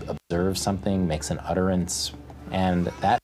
observes something, makes an utterance, and that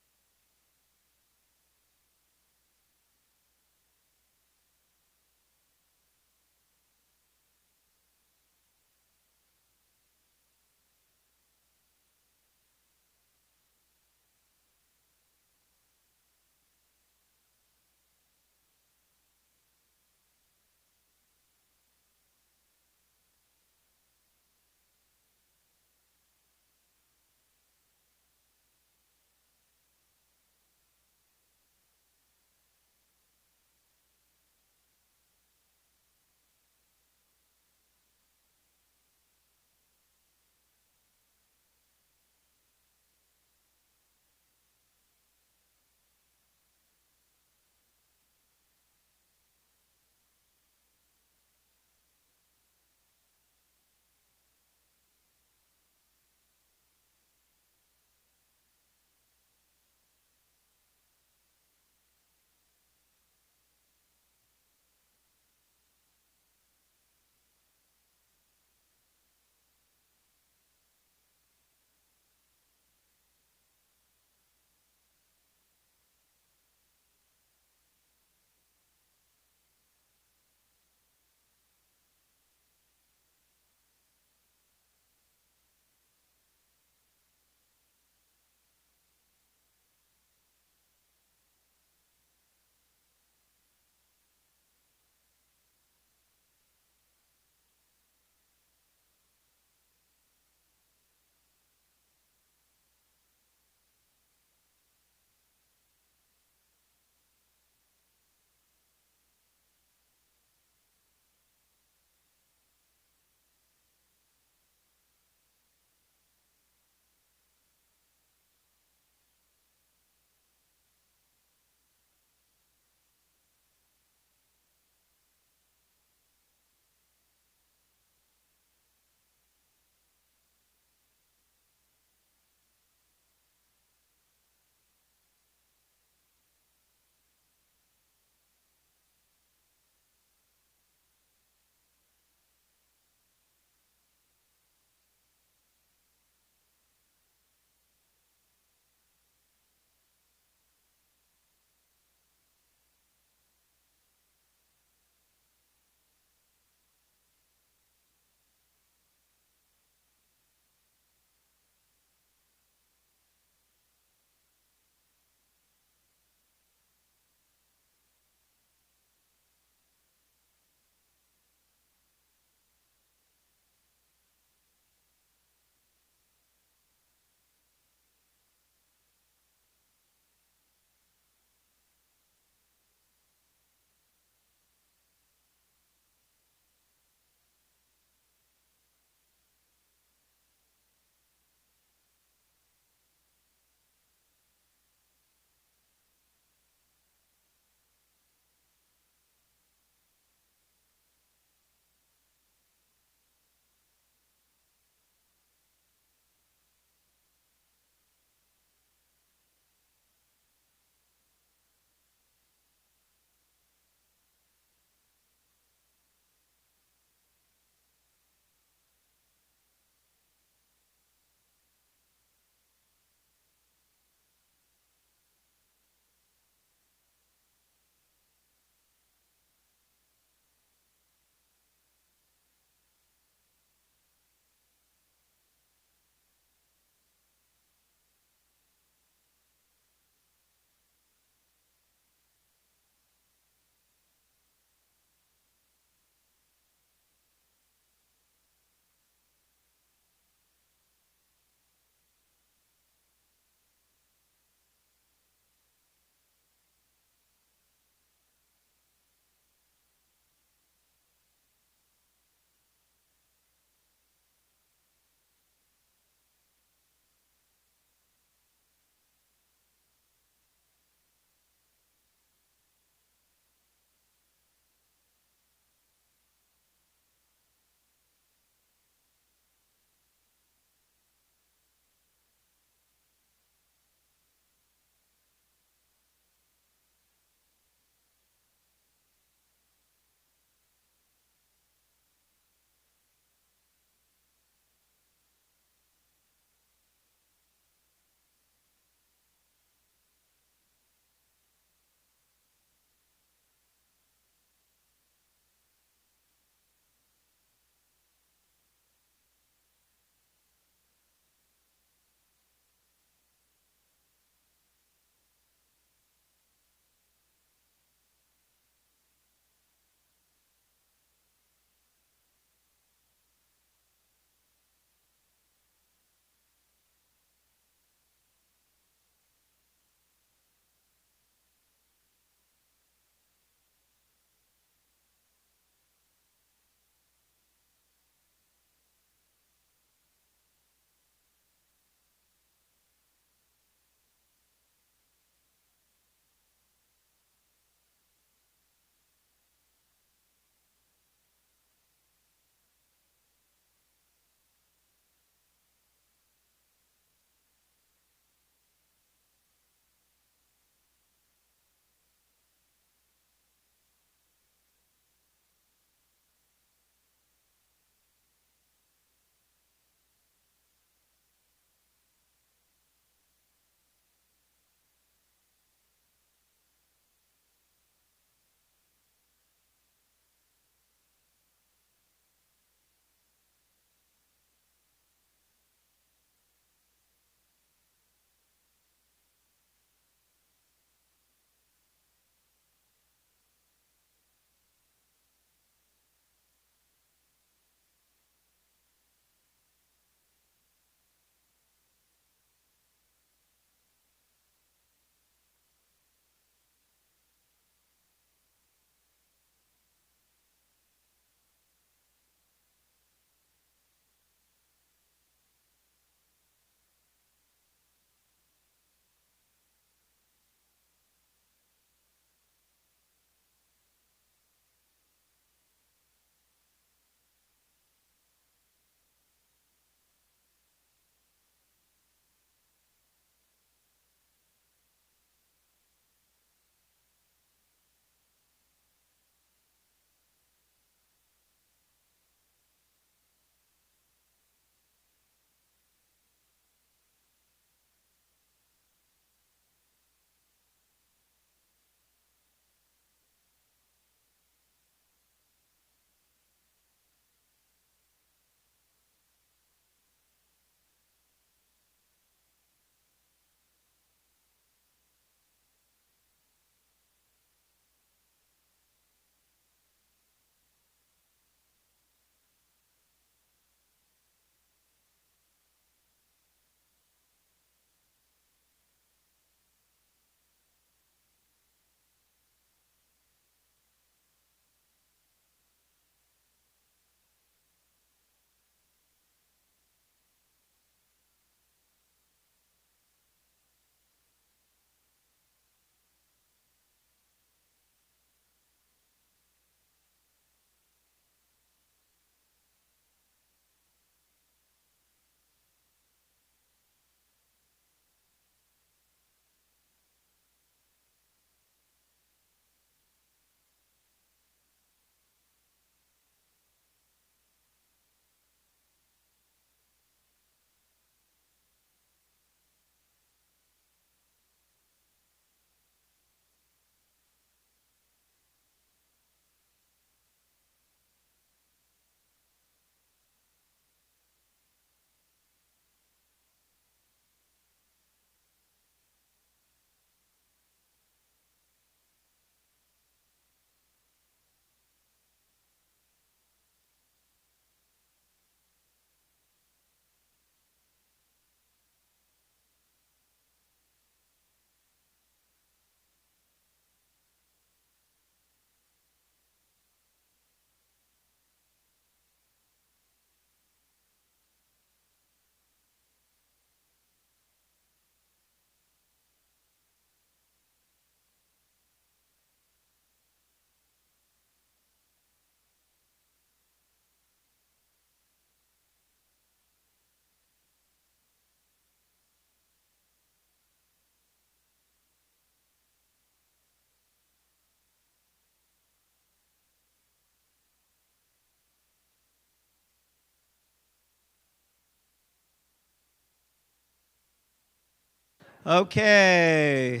Okay.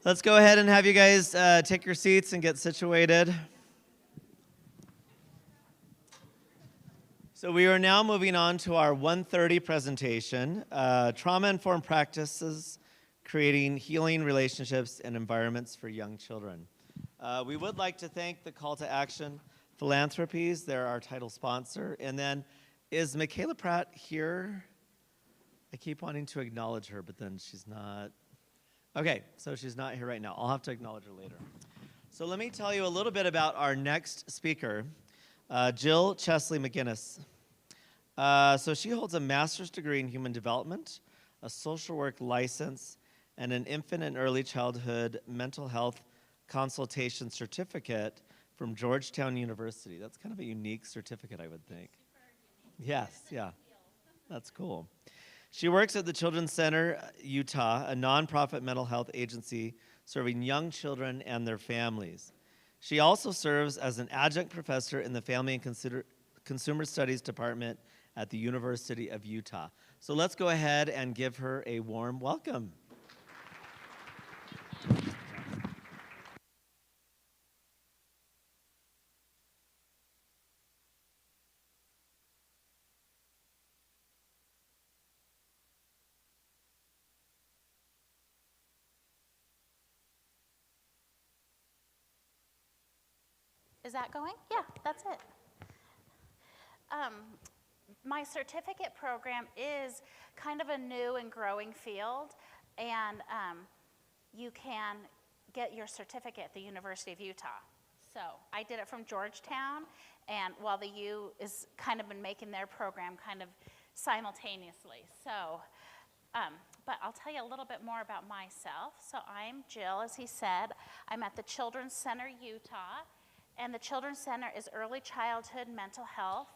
Let's go ahead and have you guys take your seats and get situated. So we are now moving on to our 1:30 presentation, Trauma-Informed Practices, Creating Healing Relationships and Environments for Young Children. We would like to thank the Call to Action Philanthropies. They're our title sponsor. And then, is Michaela Pratt here? I keep wanting to acknowledge her, but then she's not. Okay, so she's not here right now. I'll have to acknowledge her later. So let me tell you a little bit about our next speaker, Jill Chesley McGinnis. So she holds a master's degree in human development, a social work license, and an infant and early childhood mental health consultation certificate from Georgetown University. That's kind of a unique certificate, I would think. Yes, yeah, that's cool. She works at the Children's Center Utah, a nonprofit mental health agency serving young children and their families. She also serves as an adjunct professor in the Family and Consumer Studies Department at the University of Utah. So let's go ahead and give her a warm welcome. Is that going? Yeah, that's it. My certificate program is kind of a new and growing field, and you can get your certificate at the University of Utah. So I did it from Georgetown, and while the U is kind of been making their program kind of simultaneously. So, but I'll tell you a little bit more about myself. So I'm Jill, as he said. I'm at the Children's Center Utah. And the Children's Center is early childhood mental health.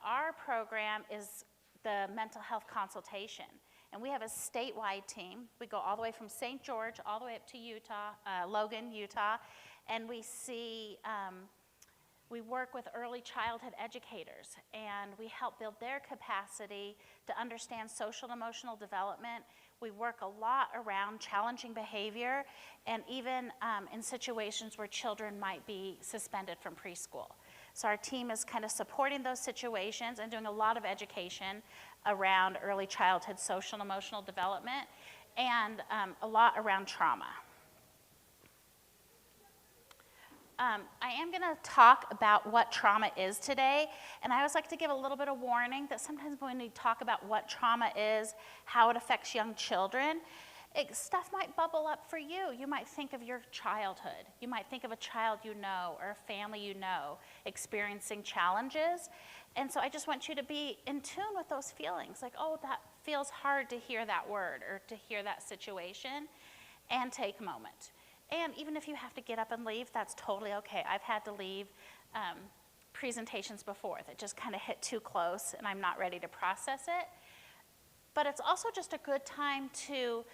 Our program is the mental health consultation. And we have a statewide team. We go all the way from St. George all the way up to Utah, Logan, Utah. And we work with early childhood educators. And we help build their capacity to understand social and emotional development. We work a lot around challenging behavior and even in situations where children might be suspended from preschool. So our team is kind of supporting those situations and doing a lot of education around early childhood social and emotional development and a lot around trauma. I am going to talk about what trauma is today, and I always like to give a little bit of warning that sometimes when we talk about what trauma is, how it affects young children, stuff might bubble up for you. You might think of your childhood. You might think of a child you know or a family you know experiencing challenges, and so I just want you to be in tune with those feelings, like, oh, that feels hard to hear that word or to hear that situation, and take a moment. And even if you have to get up and leave, that's totally okay. I've had to leave presentations before that just kind of hit too close and I'm not ready to process it. But it's also just a good time to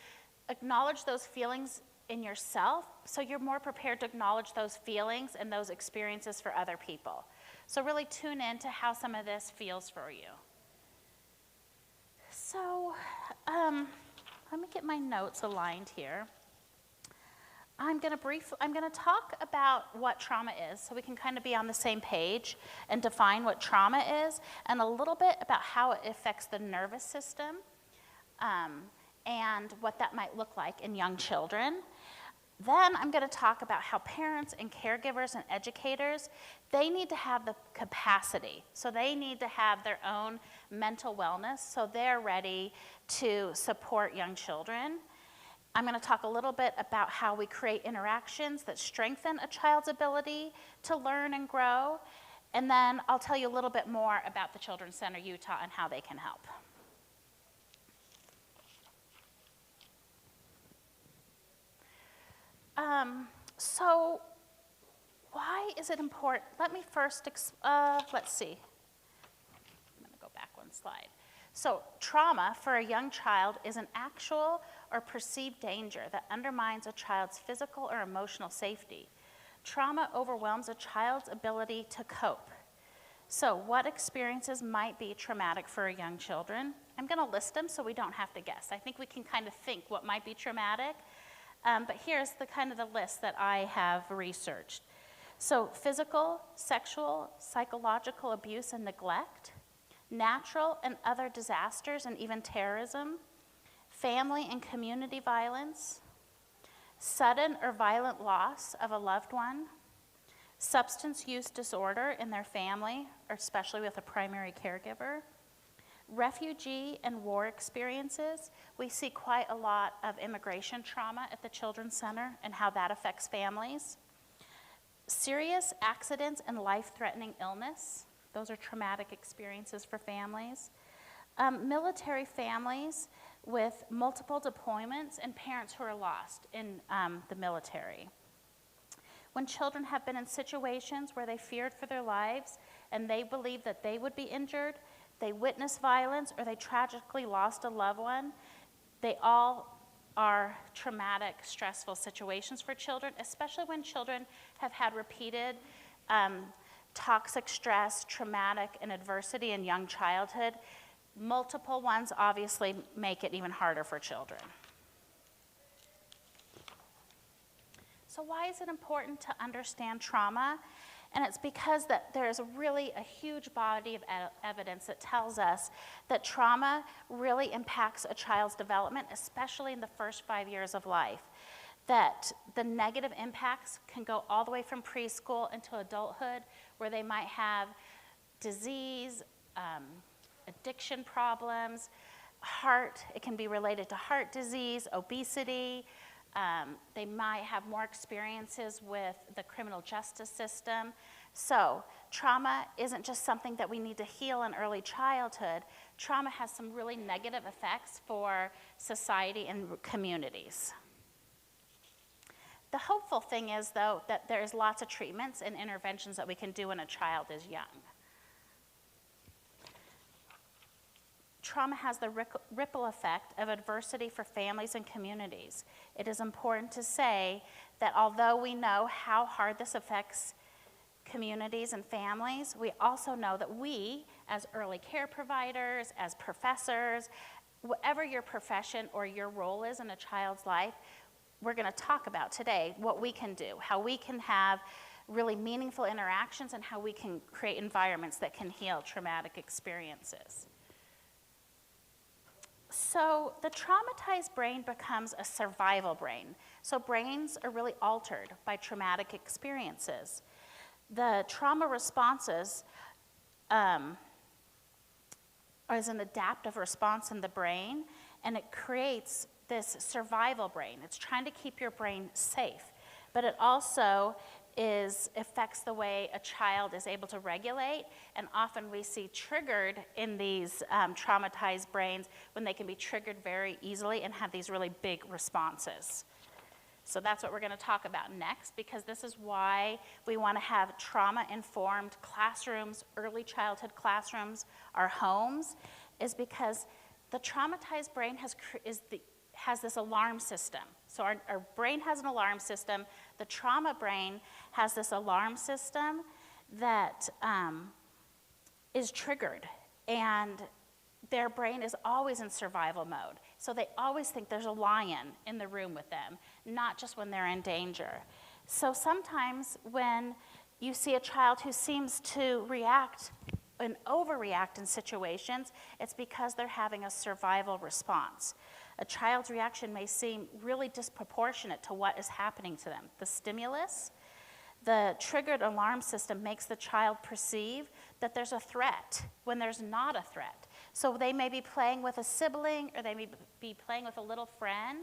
acknowledge those feelings in yourself so you're more prepared to acknowledge those feelings and those experiences for other people. So really tune in to how some of this feels for you. So let me get my notes aligned here. I'm going to talk about what trauma is so we can kind of be on the same page and define what trauma is and a little bit about how it affects the nervous system and what that might look like in young children. Then I'm going to talk about how parents and caregivers and educators, they need to have the capacity. So they need to have their own mental wellness so they're ready to support young children. I'm going to talk a little bit about how we create interactions that strengthen a child's ability to learn and grow. And then I'll tell you a little bit more about the Children's Center Utah and how they can help. So why is it important? Let me first, let's see. I'm going to go back one slide. So trauma for a young child is an actual or perceived danger that undermines a child's physical or emotional safety. Trauma overwhelms a child's ability to cope. So what experiences might be traumatic for young children? I'm going to list them so we don't have to guess. I think we can kind of think what might be traumatic. But here's the kind of the list that I have researched. So physical, sexual, psychological abuse and neglect, natural and other disasters and even terrorism, family and community violence, sudden or violent loss of a loved one, substance use disorder in their family, or especially with a primary caregiver, refugee and war experiences. We see quite a lot of immigration trauma at the Children's Center and how that affects families. Serious accidents and life-threatening illness. Those are traumatic experiences for families. Military families with multiple deployments and parents who are lost in the military. When children have been in situations where they feared for their lives and they believed that they would be injured, they witnessed violence, or they tragically lost a loved one, they all are traumatic, stressful situations for children, especially when children have had repeated toxic stress, traumatic, and adversity in young childhood. Multiple ones obviously make it even harder for children. So why is it important to understand trauma? And it's because that there's really a huge body of evidence that tells us that trauma really impacts a child's development, especially in the first 5 years of life. That the negative impacts can go all the way from preschool into adulthood, where they might have disease, addiction problems, it can be related to heart disease, obesity. They might have more experiences with the criminal justice system. So trauma isn't just something that we need to heal in early childhood. Trauma has some really negative effects for society and communities. The hopeful thing is, though, that there's lots of treatments and interventions that we can do when a child is young. Trauma has the ripple effect of adversity for families and communities. It is important to say that although we know how hard this affects communities and families, we also know that we, as early care providers, as professors, whatever your profession or your role is in a child's life, we're going to talk about today what we can do, how we can have really meaningful interactions, and how we can create environments that can heal traumatic experiences. So the traumatized brain becomes a survival brain. So brains are really altered by traumatic experiences. The trauma responses is an adaptive response in the brain, and it creates this survival brain. It's trying to keep your brain safe, but it also affects the way a child is able to regulate, and often we see triggered in these traumatized brains when they can be triggered very easily and have these really big responses. So that's what we're going to talk about next, because this is why we want to have trauma-informed classrooms, early childhood classrooms, our homes, is because the traumatized brain has this alarm system. So our brain has an alarm system. The trauma brain has this alarm system that is triggered, and their brain is always in survival mode. So they always think there's a lion in the room with them, not just when they're in danger. So sometimes when you see a child who seems to react and overreact in situations, it's because they're having a survival response. A child's reaction may seem really disproportionate to what is happening to them. The stimulus, the triggered alarm system makes the child perceive that there's a threat when there's not a threat. So they may be playing with a sibling, or they may be playing with a little friend,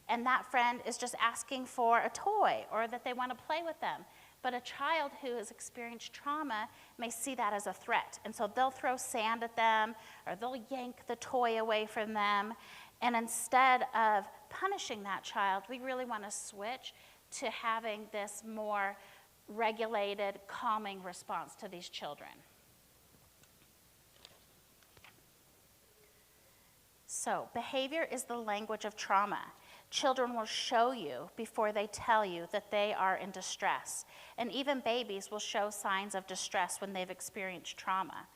and that friend is just asking for a toy or that they want to play with them. But a child who has experienced trauma may see that as a threat. And so they'll throw sand at them, or they'll yank the toy away from them. And instead of punishing that child, we really want to switch to having this more regulated, calming response to these children. So behavior is the language of trauma. Children will show you before they tell you that they are in distress. And even babies will show signs of distress when they've experienced trauma.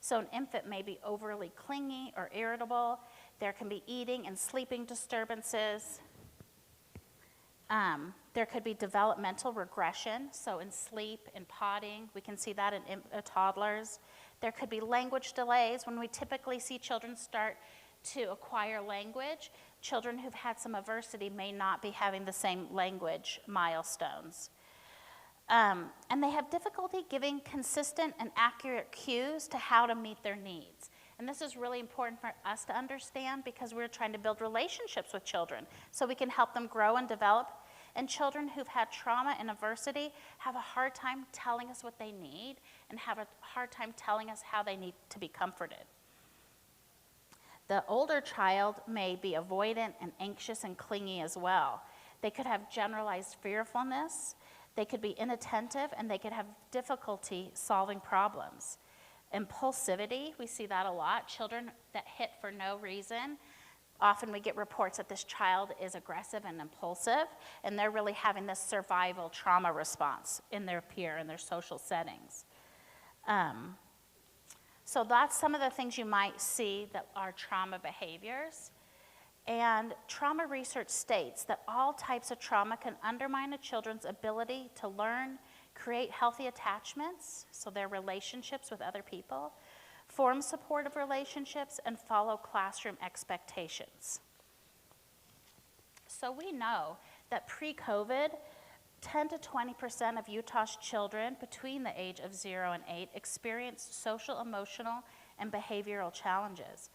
So an infant may be overly clingy or irritable. There can be eating and sleeping disturbances. There could be developmental regression, so in sleep and potting, we can see that in toddlers. There could be language delays when we typically see children start to acquire language. Children who've had some adversity may not be having the same language milestones. And they have difficulty giving consistent and accurate cues to how to meet their needs. And this is really important for us to understand because we're trying to build relationships with children so we can help them grow and develop. And children who've had trauma and adversity have a hard time telling us what they need and have a hard time telling us how they need to be comforted. The older child may be avoidant and anxious and clingy as well. They could have generalized fearfulness, they could be inattentive, and they could have difficulty solving problems. Impulsivity, we see that a lot. Children that hit for no reason. Often we get reports that this child is aggressive and impulsive, and they're really having this survival trauma response in their peer and their social settings. So that's some of the things you might see that are trauma behaviors. And trauma research states that all types of trauma can undermine a children's ability to learn, create healthy attachments, so their relationships with other people, form supportive relationships, and follow classroom expectations. So we know that pre-COVID, 10 to 20% of Utah's children between the age of 0 and 8 experienced social, emotional, and behavioral challenges.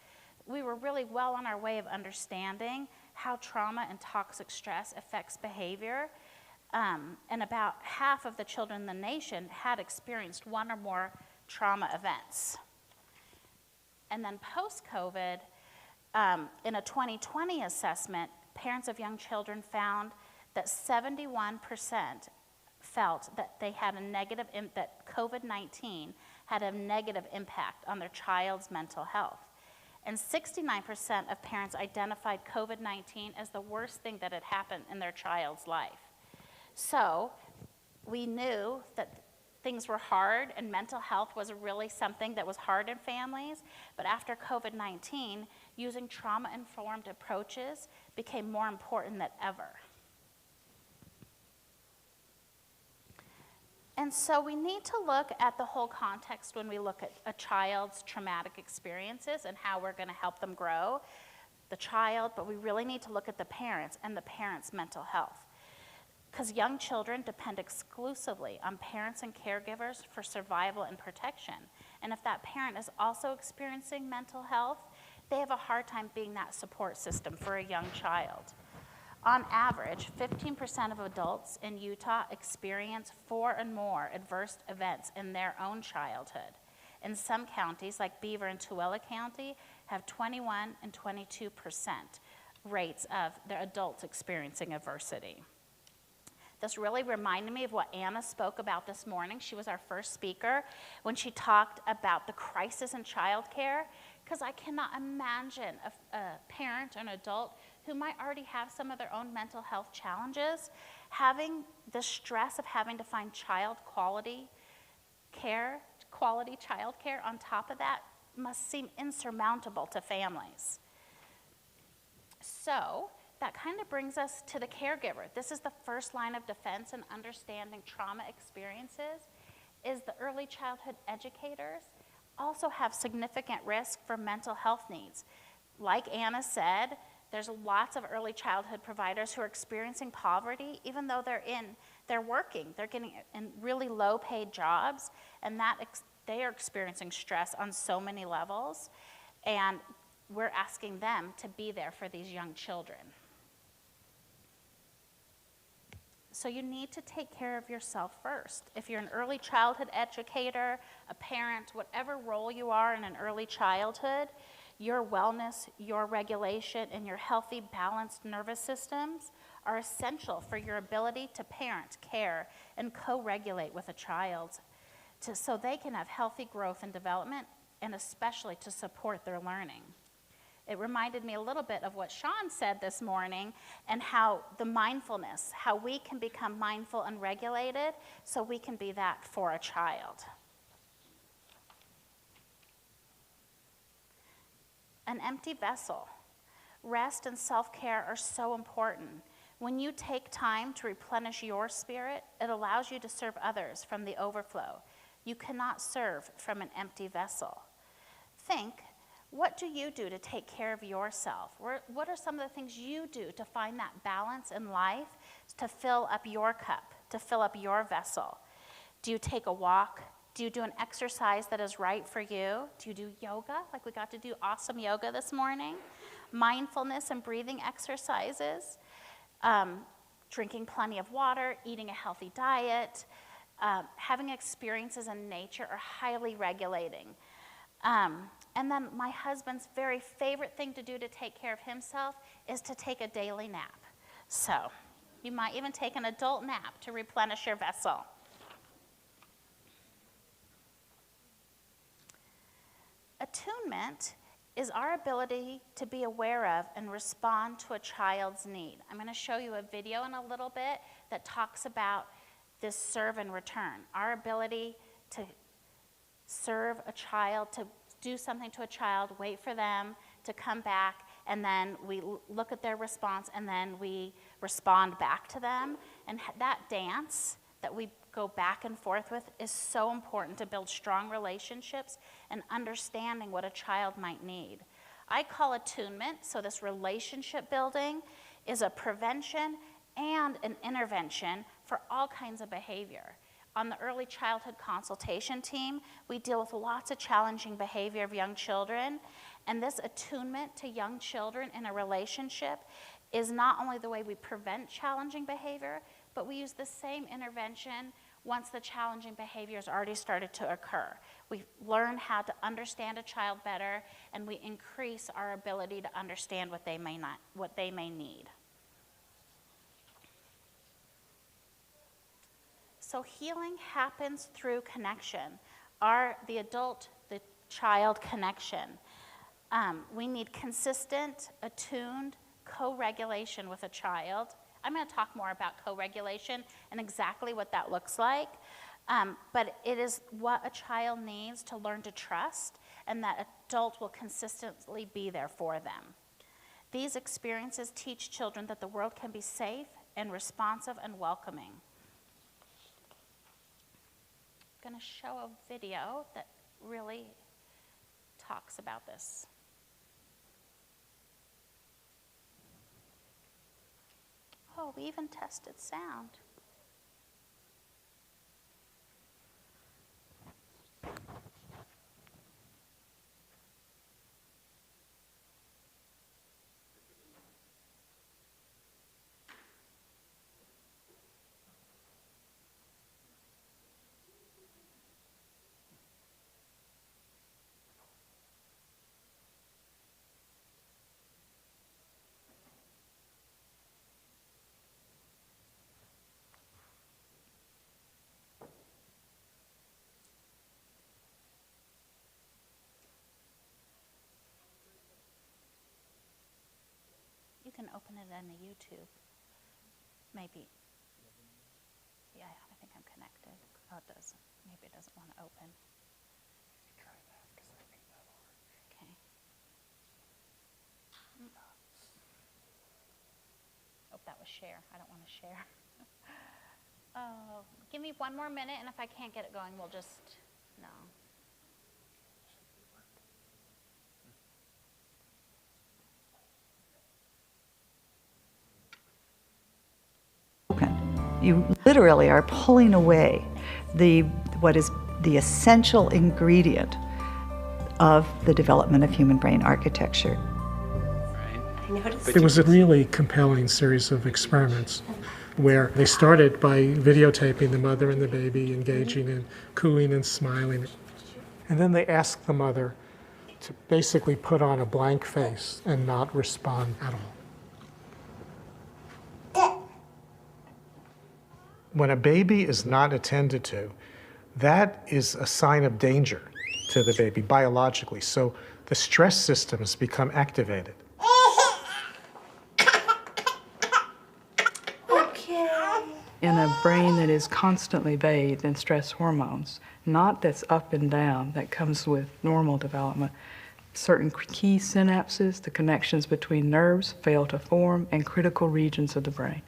We were really well on our way of understanding how trauma and toxic stress affects behavior, and about half of the children in the nation had experienced one or more trauma events. And then post-COVID, in a 2020 assessment, parents of young children found that 71% felt that they had that COVID-19 had a negative impact on their child's mental health. And 69% of parents identified COVID-19 as the worst thing that had happened in their child's life. So we knew that things were hard and mental health was really something that was hard in families, but after COVID-19, using trauma-informed approaches became more important than ever. And so we need to look at the whole context when we look at a child's traumatic experiences and how we're going to help them grow, the child, but we really need to look at the parents and the parents' mental health. Because young children depend exclusively on parents and caregivers for survival and protection. And if that parent is also experiencing mental health, they have a hard time being that support system for a young child. On average, 15% of adults in Utah experience 4 and more adverse events in their own childhood. In some counties, like Beaver and Tooele County, have 21 and 22% rates of their adults experiencing adversity. This really reminded me of what Anna spoke about this morning. She was our first speaker when she talked about the crisis in childcare, because I cannot imagine a parent or an adult who might already have some of their own mental health challenges, having the stress of having to find quality child care on top of that must seem insurmountable to families. So that kind of brings us to the caregiver. This is the first line of defense in understanding trauma experiences, is the early childhood educators also have significant risk for mental health needs. Like Anna said, there's lots of early childhood providers who are experiencing poverty, even though they're working, they're getting in really low paid jobs, and they are experiencing stress on so many levels, and we're asking them to be there for these young children. So you need to take care of yourself first. If you're an early childhood educator, a parent, whatever role you are in an early childhood, your wellness, your regulation, and your healthy, balanced nervous systems are essential for your ability to parent, care, and co-regulate with a child so they can have healthy growth and development, and especially to support their learning. It reminded me a little bit of what Sean said this morning and how the mindfulness, how we can become mindful and regulated so we can be that for a child. An empty vessel. Rest and self-care are so important. When you take time to replenish your spirit, it allows you to serve others from the overflow. You cannot serve from an empty vessel. Think, what do you do to take care of yourself? What are some of the things you do to find that balance in life, to fill up your cup, to fill up your vessel? Do you take a walk? Do you do an exercise that is right for you? Do you do yoga? Like we got to do awesome yoga this morning. Mindfulness and breathing exercises. Drinking plenty of water, eating a healthy diet, having experiences in nature are highly regulating. And then my husband's very favorite thing to do to take care of himself is to take a daily nap. So you might even take an adult nap to replenish your vessel. Attunement is our ability to be aware of and respond to a child's need. I'm going to show you a video in a little bit that talks about this serve and return. Our ability to serve a child, to do something to a child, wait for them to come back, and then we look at their response, and then we respond back to them. And that dance that we go back and forth with is so important to build strong relationships and understanding what a child might need. I call attunement, so this relationship building is a prevention and an intervention for all kinds of behavior. On the early childhood consultation team, we deal with lots of challenging behavior of young children, and this attunement to young children in a relationship is not only the way we prevent challenging behavior, but we use the same intervention once the challenging behavior has already started to occur. We learn how to understand a child better, and we increase our ability to understand what they may need. So healing happens through connection, the adult-child connection. We need consistent, attuned co-regulation with a child. I'm going to talk more about co-regulation and exactly what that looks like. But it is what a child needs to learn to trust, and that adult will consistently be there for them. These experiences teach children that the world can be safe and responsive and welcoming. I'm going to show a video that really talks about this. Oh, we even tested sound. You can open it in the YouTube. Maybe. Yeah, I think I'm connected. Oh, it doesn't. Maybe it doesn't want to open. Try that, because I think that'll work. Okay. Oh, that was share. I don't want to share. Oh, give me one more minute, and if I can't get it going, we'll just, no. You literally are pulling away what is the essential ingredient of the development of human brain architecture. It was a really compelling series of experiments where they started by videotaping the mother and the baby engaging in cooing and smiling. And then they asked the mother to basically put on a blank face and not respond at all. When a baby is not attended to, that is a sign of danger. to the baby biologically. So the stress systems become activated. In a brain that is constantly bathed in stress hormones, not that's up and down, that comes with normal development, certain key synapses, the connections between nerves, fail to form, and critical regions of the brain.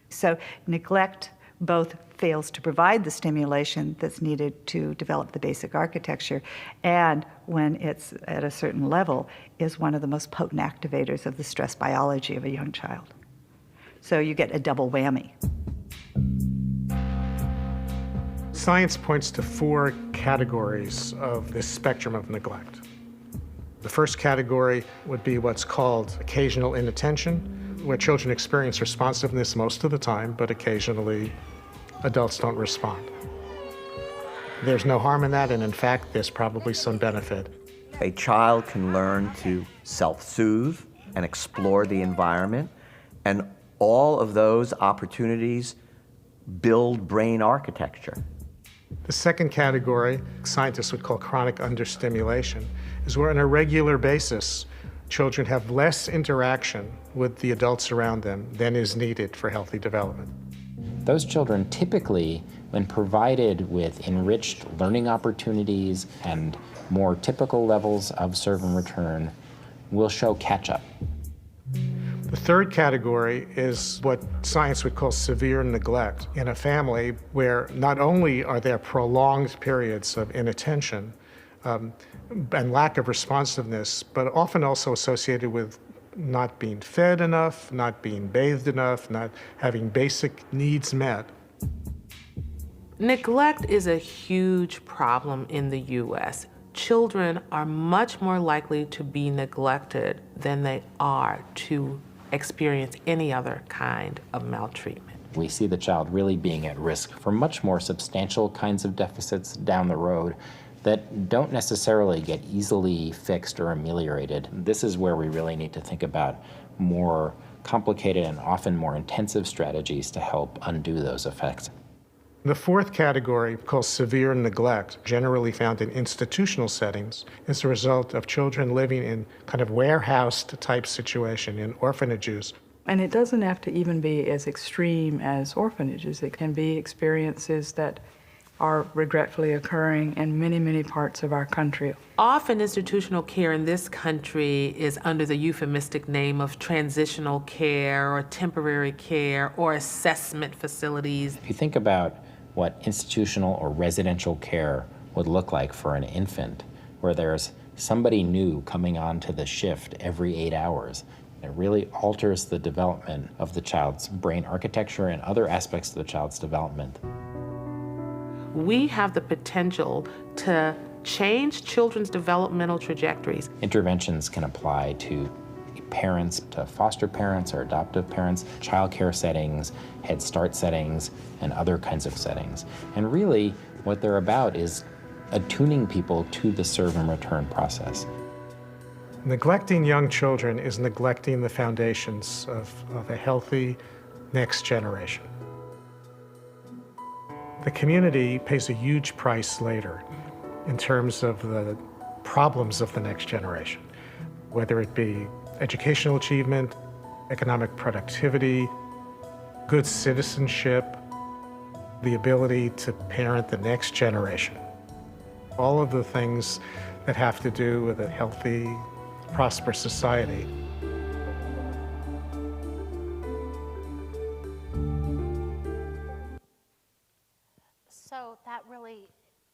So neglect both fails to provide the stimulation that's needed to develop the basic architecture, and when it's at a certain level, is one of the most potent activators of the stress biology of a young child. So you get a double whammy. Science points to 4 categories of this spectrum of neglect. The first category would be what's called occasional inattention, where children experience responsiveness most of the time, but occasionally adults don't respond. There's no harm in that, and in fact, there's probably some benefit. A child can learn to self-soothe and explore the environment, and all of those opportunities build brain architecture. The second category, scientists would call chronic understimulation, is where on a regular basis, children have less interaction with the adults around them than is needed for healthy development. Those children typically, when provided with enriched learning opportunities and more typical levels of serve and return, will show catch-up. The third category is what science would call severe neglect in a family where not only are there prolonged periods of inattention and lack of responsiveness, but often also associated with not being fed enough, not being bathed enough, not having basic needs met. Neglect is a huge problem in the U.S. Children are much more likely to be neglected than they are to experience any other kind of maltreatment. We see the child really being at risk for much more substantial kinds of deficits down the road that don't necessarily get easily fixed or ameliorated. This is where we really need to think about more complicated and often more intensive strategies to help undo those effects. The fourth category, called severe neglect, generally found in institutional settings, is the result of children living in kind of warehoused type situation in orphanages. And it doesn't have to even be as extreme as orphanages. It can be experiences that are regretfully occurring in many, many parts of our country. Often institutional care in this country is under the euphemistic name of transitional care or temporary care or assessment facilities. If you think about what institutional or residential care would look like for an infant, where there's somebody new coming onto the shift every 8 hours, it really alters the development of the child's brain architecture and other aspects of the child's development. We have the potential to change children's developmental trajectories. Interventions can apply to parents, to foster parents or adoptive parents, child care settings, Head Start settings, and other kinds of settings. And really, what they're about is attuning people to the serve and return process. Neglecting young children is neglecting the foundations of a healthy next generation. The community pays a huge price later in terms of the problems of the next generation, whether it be educational achievement, economic productivity, good citizenship, the ability to parent the next generation. All of the things that have to do with a healthy, prosperous society. So that really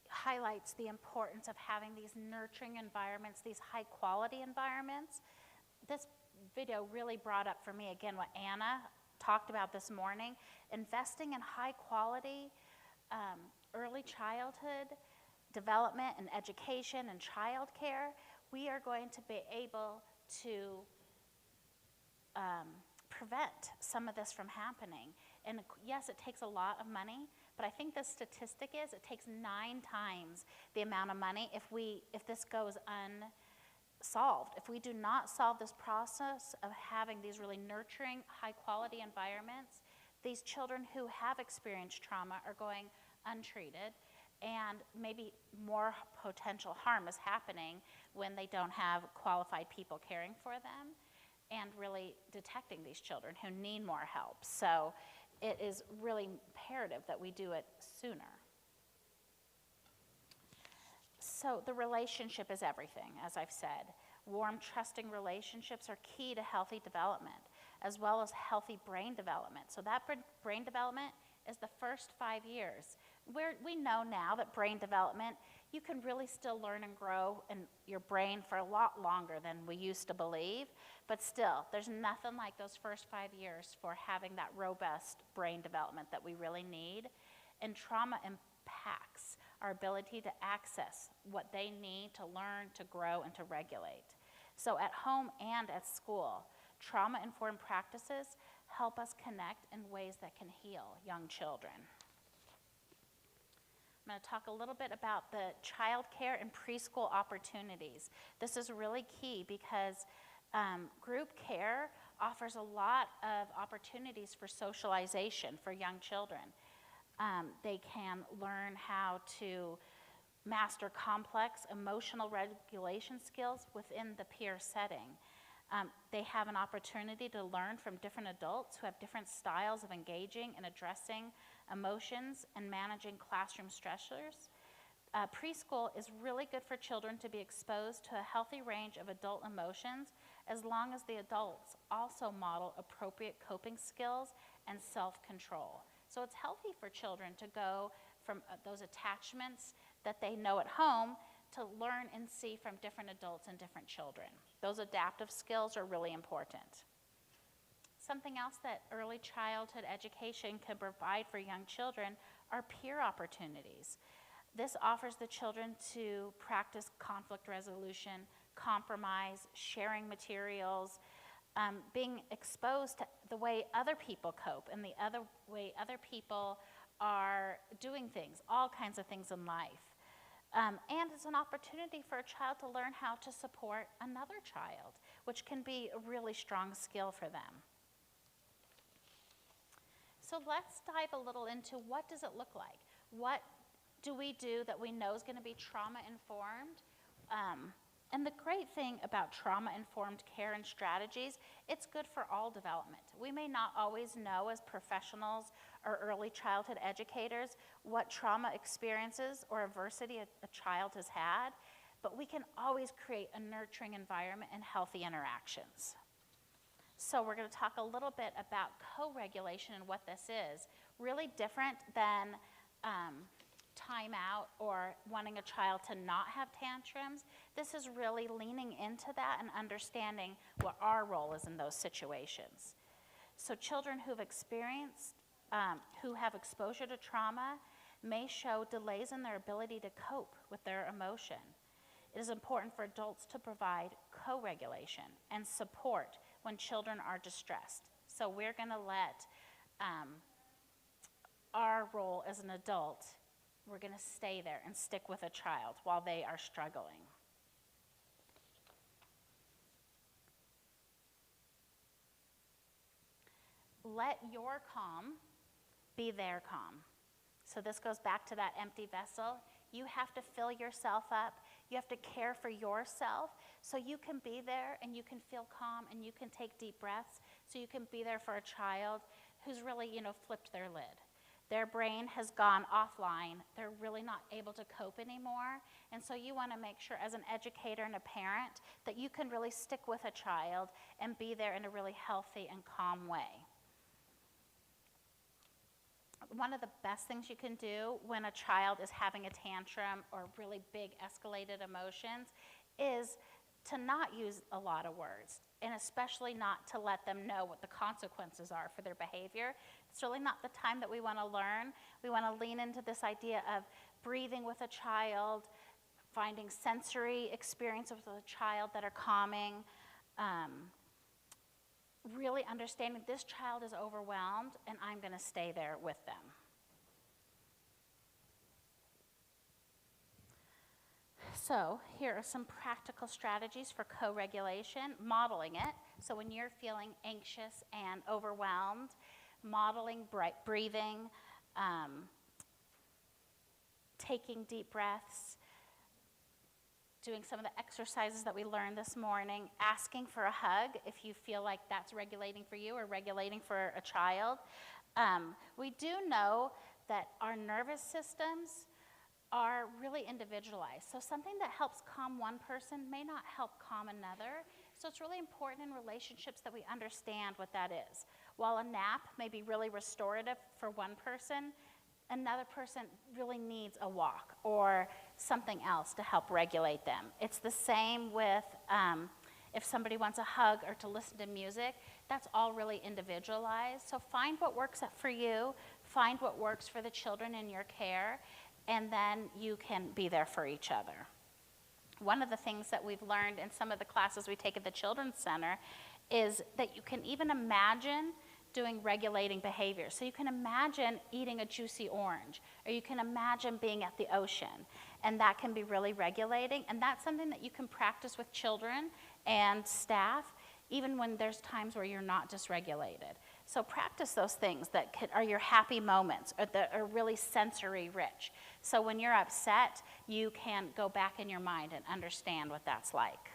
highlights the importance of having these nurturing environments, these high quality environments. This video really brought up for me again what Anna talked about this morning, investing in high quality early childhood development and education and child care. We are going to be able to prevent some of this from happening. And yes, it takes a lot of money, but I think the statistic is it takes 9 times the amount of money if this goes unsolved. If we do not solve this process of having these really nurturing, high-quality environments, these children who have experienced trauma are going untreated, and maybe more potential harm is happening when they don't have qualified people caring for them and really detecting these children who need more help. So it is really imperative that we do it sooner. So the relationship is everything, as I've said. Warm, trusting relationships are key to healthy development, as well as healthy brain development. So that brain development is the first 5 years. We know now that brain development, you can really still learn and grow in your brain for a lot longer than we used to believe, but still, there's nothing like those first 5 years for having that robust brain development that we really need. And trauma impacts our ability to access what they need to learn, to grow, and to regulate. So at home and at school, trauma-informed practices help us connect in ways that can heal young children. I'm going to talk a little bit about the child care and preschool opportunities. This is really key because group care offers a lot of opportunities for socialization for young children. They can learn how to master complex emotional regulation skills within the peer setting. They have an opportunity to learn from different adults who have different styles of engaging and addressing emotions and managing classroom stressors. Preschool is really good for children to be exposed to a healthy range of adult emotions as long as the adults also model appropriate coping skills and self-control. So it's healthy for children to go from those attachments that they know at home to learn and see from different adults and different children. Those adaptive skills are really important. Something else that early childhood education can provide for young children are peer opportunities. This offers the children to practice conflict resolution, compromise, sharing materials, being exposed to the way other people cope and the other way other people are doing things, all kinds of things in life. And it's an opportunity for a child to learn how to support another child, which can be a really strong skill for them. So let's dive a little into what does it look like? What do we do that we know is going to be trauma-informed? And the great thing about trauma-informed care and strategies, it's good for all development. We may not always know as professionals or early childhood educators what trauma experiences or adversity a child has had, but we can always create a nurturing environment and healthy interactions. So we're going to talk a little bit about co-regulation and what this is. Really different than time out or wanting a child to not have tantrums. This is really leaning into that and understanding what our role is in those situations. So children who have exposure to trauma may show delays in their ability to cope with their emotion. It is important for adults to provide co-regulation and support when children are distressed. So we're going to let our role as an adult, we're going to stay there and stick with a child while they are struggling. Let your calm be their calm. So this goes back to that empty vessel. You have to fill yourself up. You have to care for yourself so you can be there and you can feel calm and you can take deep breaths so you can be there for a child who's really, flipped their lid. Their brain has gone offline. They're really not able to cope anymore. And so you want to make sure as an educator and a parent that you can really stick with a child and be there in a really healthy and calm way. One of the best things you can do when a child is having a tantrum or really big escalated emotions is to not use a lot of words, and especially not to let them know what the consequences are for their behavior. It's really not the time that we want to learn. We want to lean into this idea of breathing with a child, finding sensory experiences with a child that are calming, really understanding this child is overwhelmed and I'm going to stay there with them. So here are some practical strategies for co-regulation, modeling it. So when you're feeling anxious and overwhelmed, modeling breathing, taking deep breaths, doing some of the exercises that we learned this morning, asking for a hug if you feel like that's regulating for you or regulating for a child. We do know that our nervous systems are really individualized. So something that helps calm one person may not help calm another. So it's really important in relationships that we understand what that is. While a nap may be really restorative for one person, another person really needs a walk or something else to help regulate them. It's the same with if somebody wants a hug or to listen to music, that's all really individualized. So find what works for you, find what works for the children in your care, and then you can be there for each other. One of the things that we've learned in some of the classes we take at the Children's Center is that you can even imagine doing regulating behaviors. So you can imagine eating a juicy orange, or you can imagine being at the ocean, and that can be really regulating, and that's something that you can practice with children and staff, even when there's times where you're not dysregulated. So practice those things that are your happy moments, or that are really sensory rich. So when you're upset, you can go back in your mind and understand what that's like.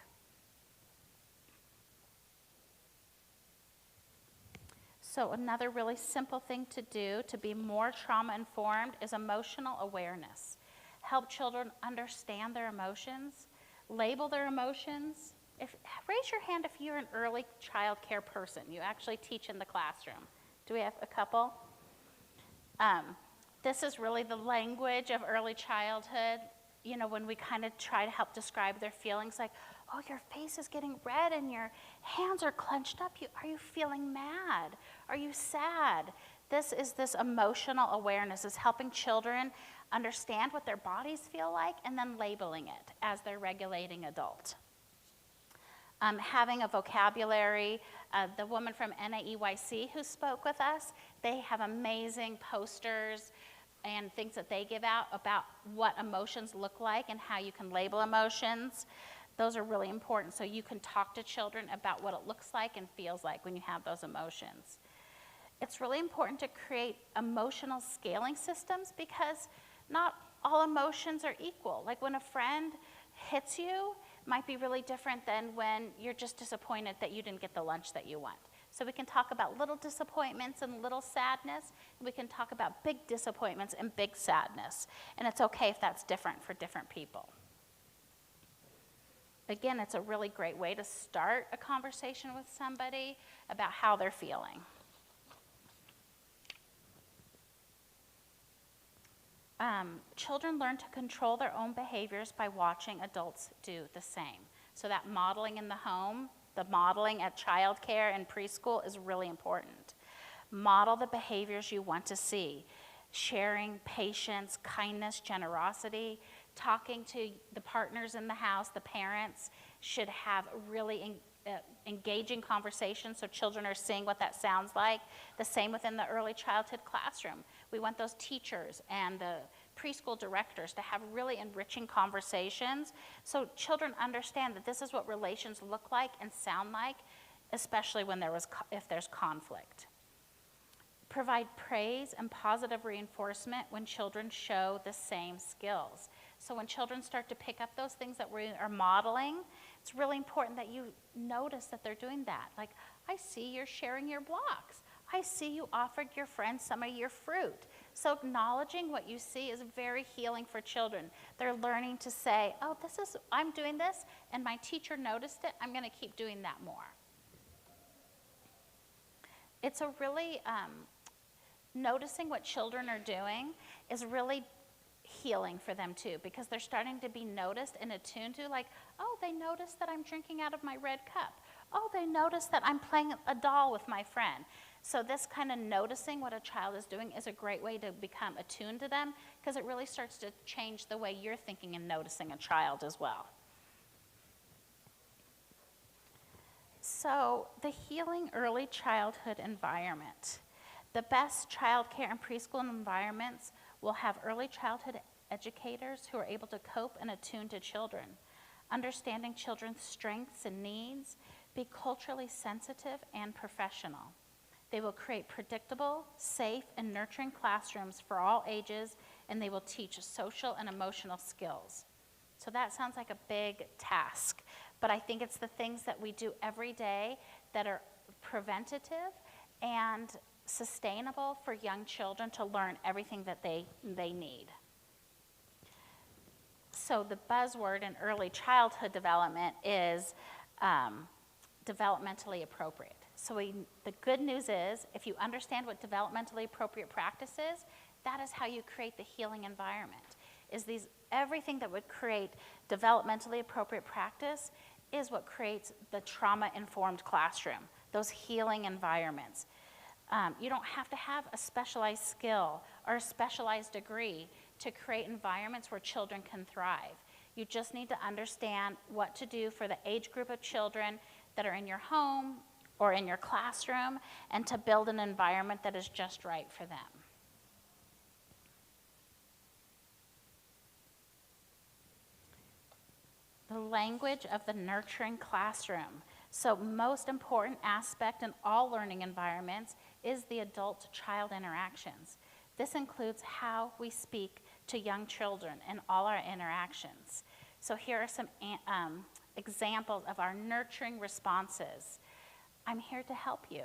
So another really simple thing to do to be more trauma-informed is emotional awareness. Help children understand their emotions, label their emotions. Raise your hand if you're an early child care person. You actually teach in the classroom. Do we have a couple? This is really the language of early childhood. You know, when we kind of try to help describe their feelings, like, oh, your face is getting red and your hands are clenched up. Are you feeling mad? Are you sad? This emotional awareness is helping children understand what their bodies feel like and then labeling it as their regulating adult. Having a vocabulary, the woman from NAEYC who spoke with us, they have amazing posters and things that they give out about what emotions look like and how you can label emotions. Those are really important so you can talk to children about what it looks like and feels like when you have those emotions. It's really important to create emotional scaling systems because not all emotions are equal. Like when a friend hits you, might be really different than when you're just disappointed that you didn't get the lunch that you want. So we can talk about little disappointments and little sadness. And we can talk about big disappointments and big sadness. And it's okay if that's different for different people. Again, it's a really great way to start a conversation with somebody about how they're feeling. Children learn to control their own behaviors by watching adults do the same. So that modeling in the home, the modeling at childcare and preschool is really important. Model the behaviors you want to see. Sharing, patience, kindness, generosity, talking to the partners in the house, the parents should have really engaging conversations so children are seeing what that sounds like. The same within the early childhood classroom. We want those teachers and the preschool directors to have really enriching conversations so children understand that this is what relations look like and sound like, especially when if there's conflict. Provide praise and positive reinforcement when children show the same skills. So when children start to pick up those things that we are modeling, it's really important that you notice that they're doing that. Like, I see you're sharing your blocks. I see you offered your friends some of your fruit. So acknowledging what you see is very healing for children. They're learning to say, oh, I'm doing this, and my teacher noticed it. I'm going to keep doing that more. It's a really, noticing what children are doing is really healing for them too, because they're starting to be noticed and attuned to, like, oh, they noticed that I'm drinking out of my red cup. Oh, they noticed that I'm playing a doll with my friend. So this kind of noticing what a child is doing is a great way to become attuned to them, because it really starts to change the way you're thinking and noticing a child as well. So the healing early childhood environment. The best child care and preschool environments will have early childhood educators who are able to cope and attune to children, understanding children's strengths and needs, be culturally sensitive and professional. They will create predictable, safe, and nurturing classrooms for all ages and they will teach social and emotional skills. So that sounds like a big task, but I think it's the things that we do every day that are preventative and sustainable for young children to learn everything that they need. So the buzzword in early childhood development is developmentally appropriate. So the good news is, if you understand what developmentally appropriate practice is, that is how you create the healing environment. Everything that would create developmentally appropriate practice is what creates the trauma-informed classroom, those healing environments. You don't have to have a specialized skill or a specialized degree to create environments where children can thrive. You just need to understand what to do for the age group of children that are in your home or in your classroom, and to build an environment that is just right for them. The language of the nurturing classroom. So most important aspect in all learning environments is the adult-to-child interactions. This includes how we speak to young children in all our interactions. So here are some examples of our nurturing responses. I'm here to help you.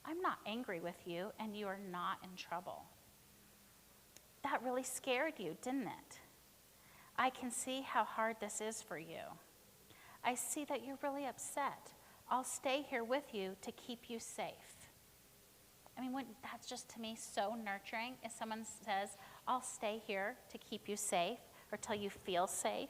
I'm not angry with you, and you are not in trouble. That really scared you, didn't it? I can see how hard this is for you. I see that you're really upset. I'll stay here with you to keep you safe. I mean, that's just, to me, so nurturing. If someone says, I'll stay here to keep you safe or till you feel safe.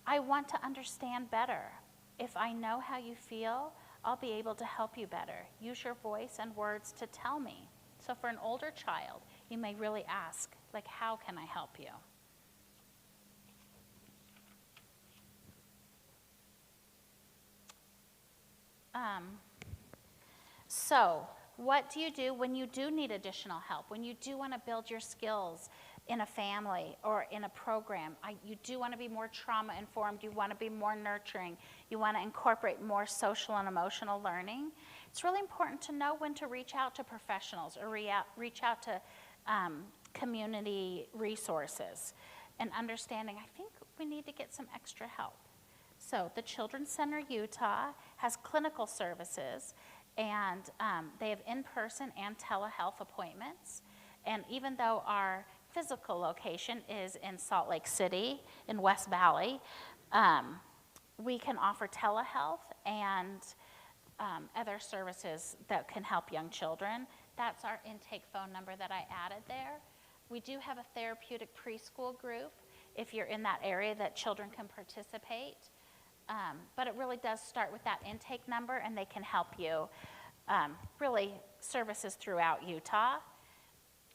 I want to understand better. If I know how you feel, I'll be able to help you better. Use your voice and words to tell me. So for an older child, you may really ask, like, how can I help you? So what do you do when you do need additional help, when you do want to build your skills in a family or in a program? You do want to be more trauma-informed, you want to be more nurturing, you want to incorporate more social and emotional learning. It's really important to know when to reach out to professionals or reach out to community resources, and understanding, I think we need to get some extra help. So the Children's Center Utah has clinical services, and they have in-person and telehealth appointments. And even though our physical location is in Salt Lake City in West Valley, we can offer telehealth and other services that can help young children. That's our intake phone number that I added there. We do have a therapeutic preschool group if you're in that area that children can participate. But it really does start with that intake number, and they can help you. Really, services throughout Utah.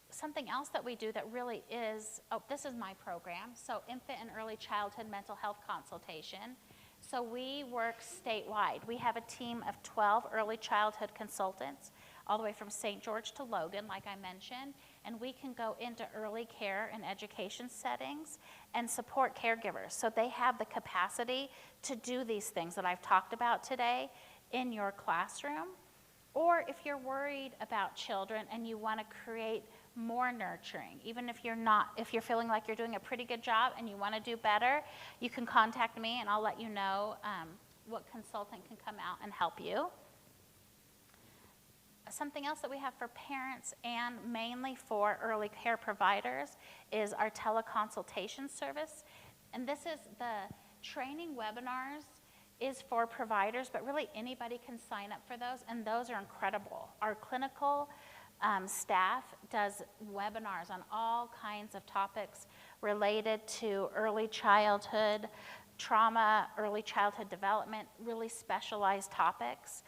Something else that we do that really is, this is my program, so infant and early childhood mental health consultation. So we work statewide. We have a team of 12 early childhood consultants, all the way from St. George to Logan, like I mentioned, and we can go into early care and education settings and support caregivers. So they have the capacity to do these things that I've talked about today in your classroom. Or if you're worried about children and you want to create more nurturing, even if you're feeling like you're doing a pretty good job and you want to do better, you can contact me and I'll let you know what consultant can come out and help you. Something else that we have for parents and mainly for early care providers is our teleconsultation service. And this is the training webinars is for providers, but really anybody can sign up for those, and those are incredible. Our clinical staff does webinars on all kinds of topics related to early childhood trauma, early childhood development, really specialized topics.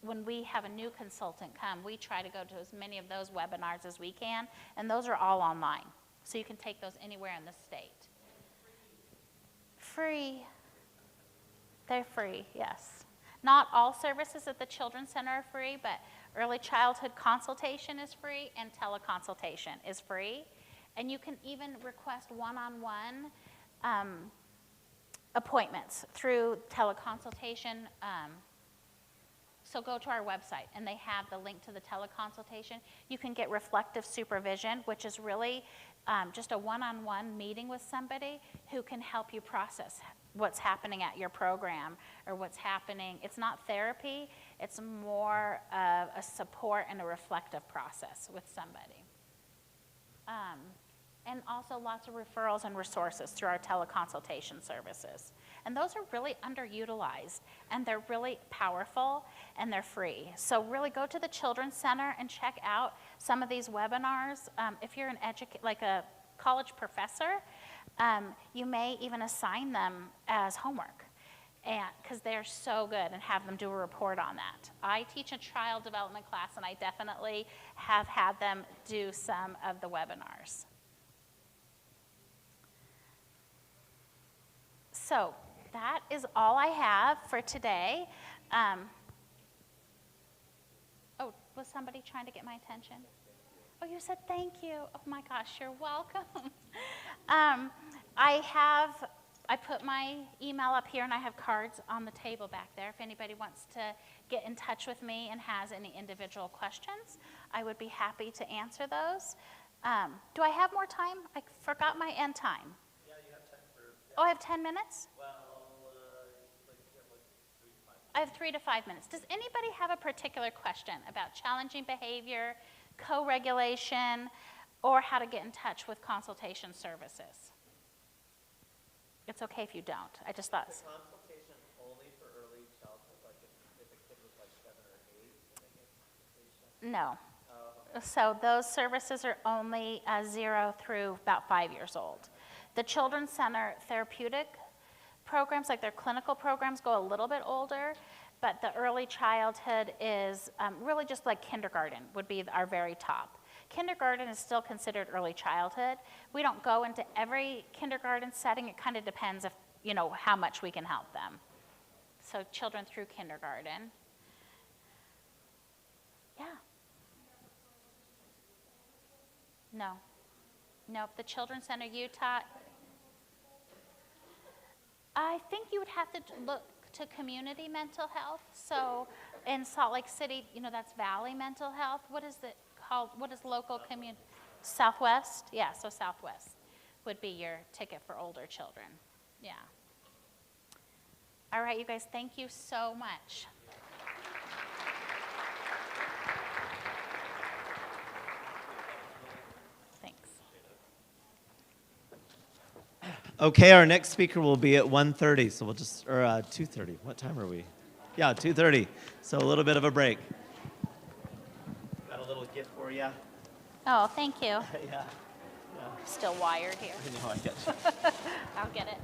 When we have a new consultant come, we try to go to as many of those webinars as we can, and those are all online. So you can take those anywhere in the state. Free. They're free, yes. Not all services at the Children's Center are free, but early childhood consultation is free and teleconsultation is free. And you can even request one-on-one appointments through teleconsultation So go to our website, and they have the link to the teleconsultation. You can get reflective supervision, which is really just a one-on-one meeting with somebody who can help you process what's happening at your program or what's happening. It's not therapy, it's more of a support and a reflective process with somebody. And also lots of referrals and resources through our teleconsultation services. And those are really underutilized, and they're really powerful, and they're free. So really go to the Children's Center and check out some of these webinars. If you're like a college professor, you may even assign them as homework, because they're so good, and have them do a report on that. I teach a child development class, and I definitely have had them do some of the webinars. So that is all I have for today. Oh, was somebody trying to get my attention? Oh, you said thank you. Oh my gosh, you're welcome. I put my email up here, and I have cards on the table back there. If anybody wants to get in touch with me and has any individual questions, I would be happy to answer those. Do I have more time? I forgot my end time. Yeah, you have time for... Oh, I have 10 minutes? Well, I have 3 to 5 minutes. Does anybody have a particular question about challenging behavior, co-regulation, or how to get in touch with consultation services? It's okay if you don't. I just thought. consultation only for early childhood, like if a kid was like 7 or 8, can they get consultation? No. So those services are only 0 through about 5 years old. The Children's Center therapeutic programs, like their clinical programs, go a little bit older, but the early childhood is really just like kindergarten would be our very top. Kindergarten is still considered early childhood. We don't go into every kindergarten setting. It kind of depends if, how much we can help them. So children through kindergarten. Yeah. No. Nope, the Children's Center Utah. I think you would have to look to community mental health. So in Salt Lake City, that's Valley Mental Health. What is it called? What is local community? Southwest? Yeah, so Southwest would be your ticket for older children. Yeah. All right, you guys, thank you so much. Thanks. Okay, our next speaker will be at 1:30, so we'll just, or 2:30. What time are we? Yeah, 2:30. So a little bit of a break. Got a little gift for you. Oh, thank you. Yeah. Still wired here. I know, I get you. I'll get it.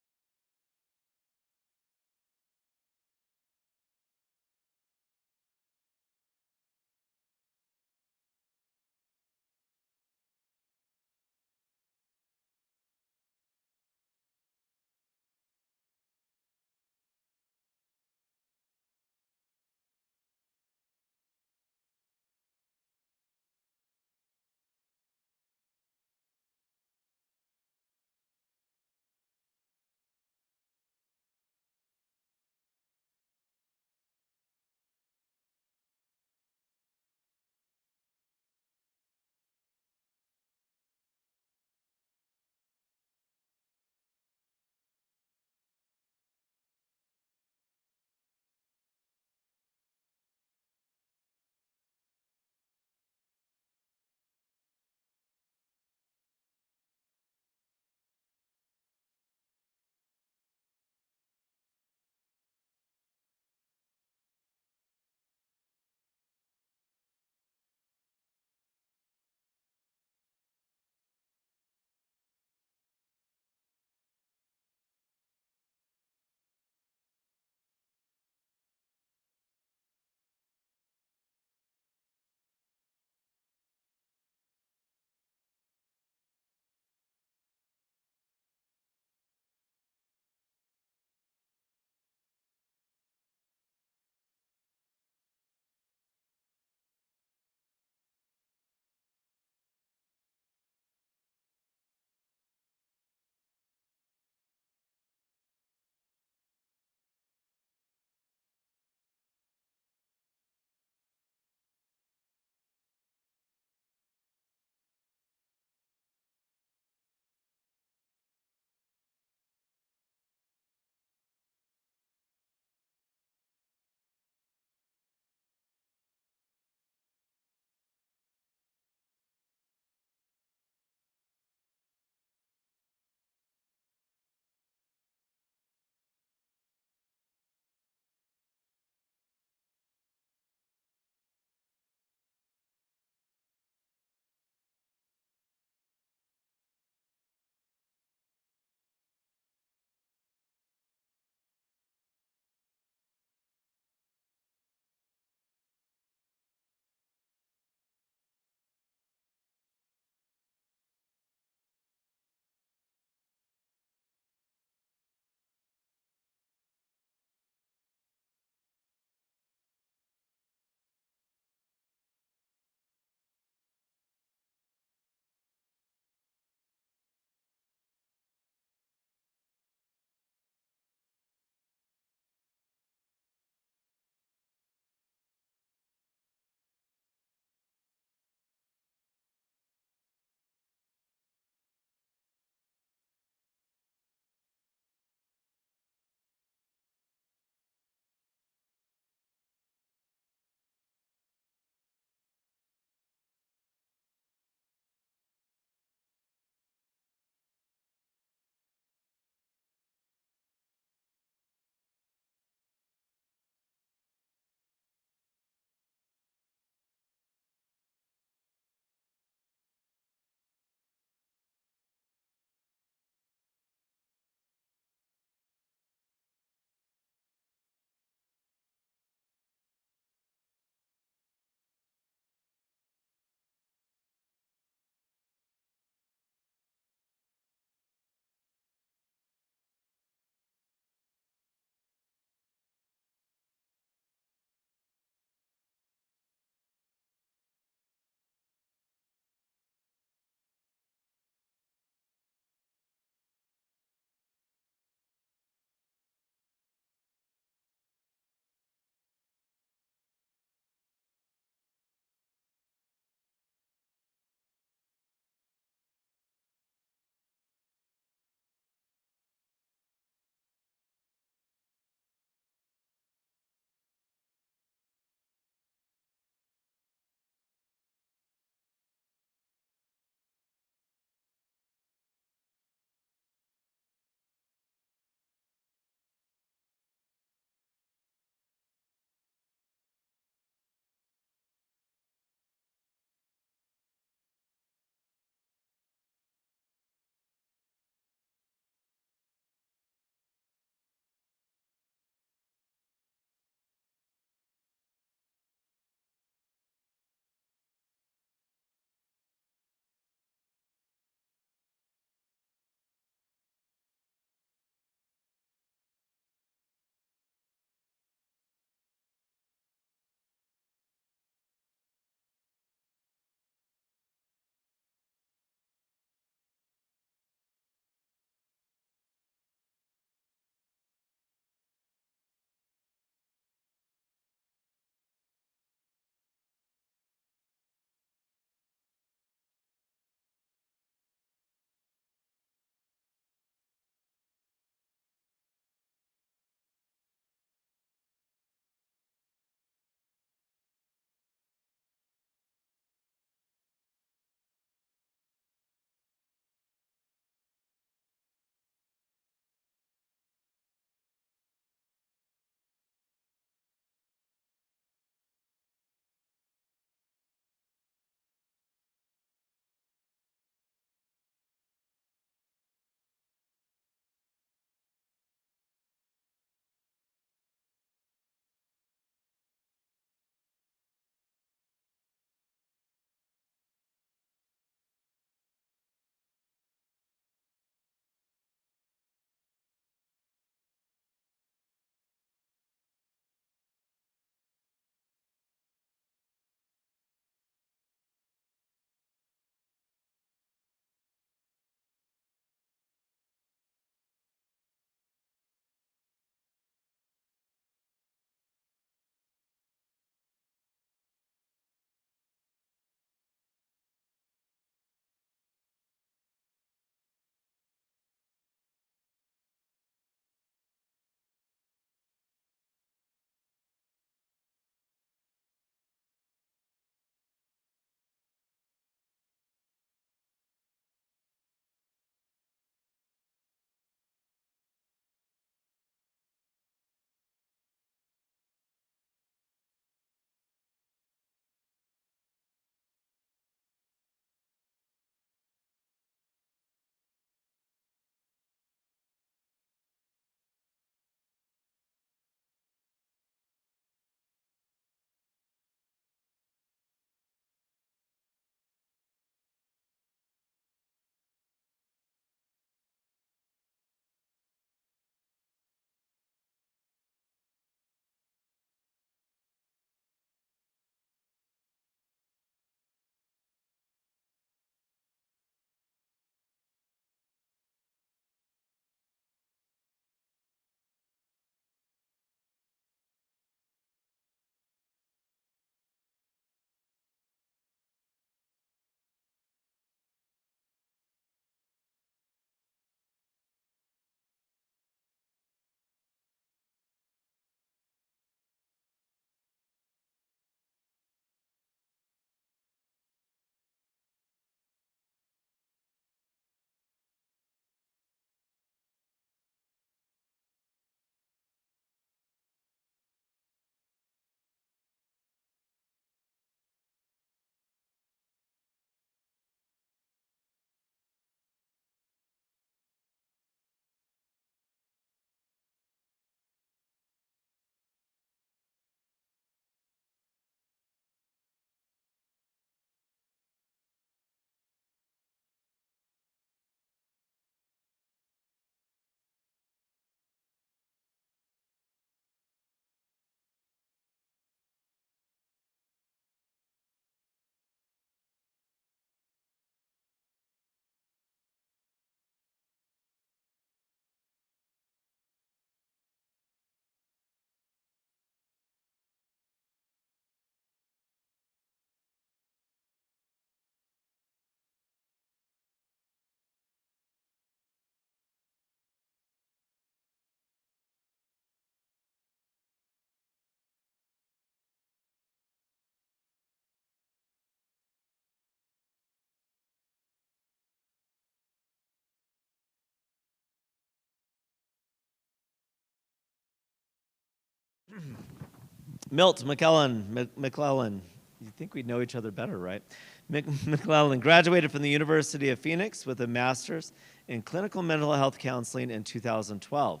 Milt McClellan. You think we'd know each other better, right? McClellan graduated from the University of Phoenix with a master's in clinical mental health counseling in 2012.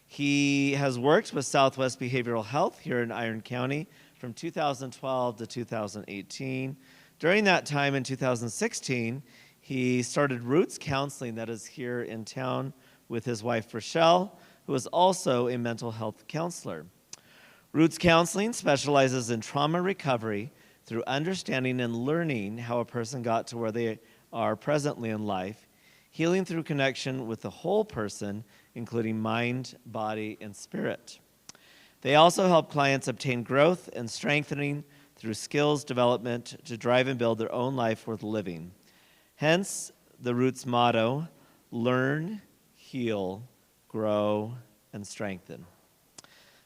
He has worked with Southwest Behavioral Health here in Iron County from 2012 to 2018. During that time in 2016, he started Roots Counseling that is here in town with his wife, Rochelle, who is also a mental health counselor. Roots Counseling specializes in trauma recovery through understanding and learning how a person got to where they are presently in life, healing through connection with the whole person, including mind, body, and spirit. They also help clients obtain growth and strengthening through skills development to drive and build their own life worth living. Hence, the Roots motto, learn, heal, grow, and strengthen.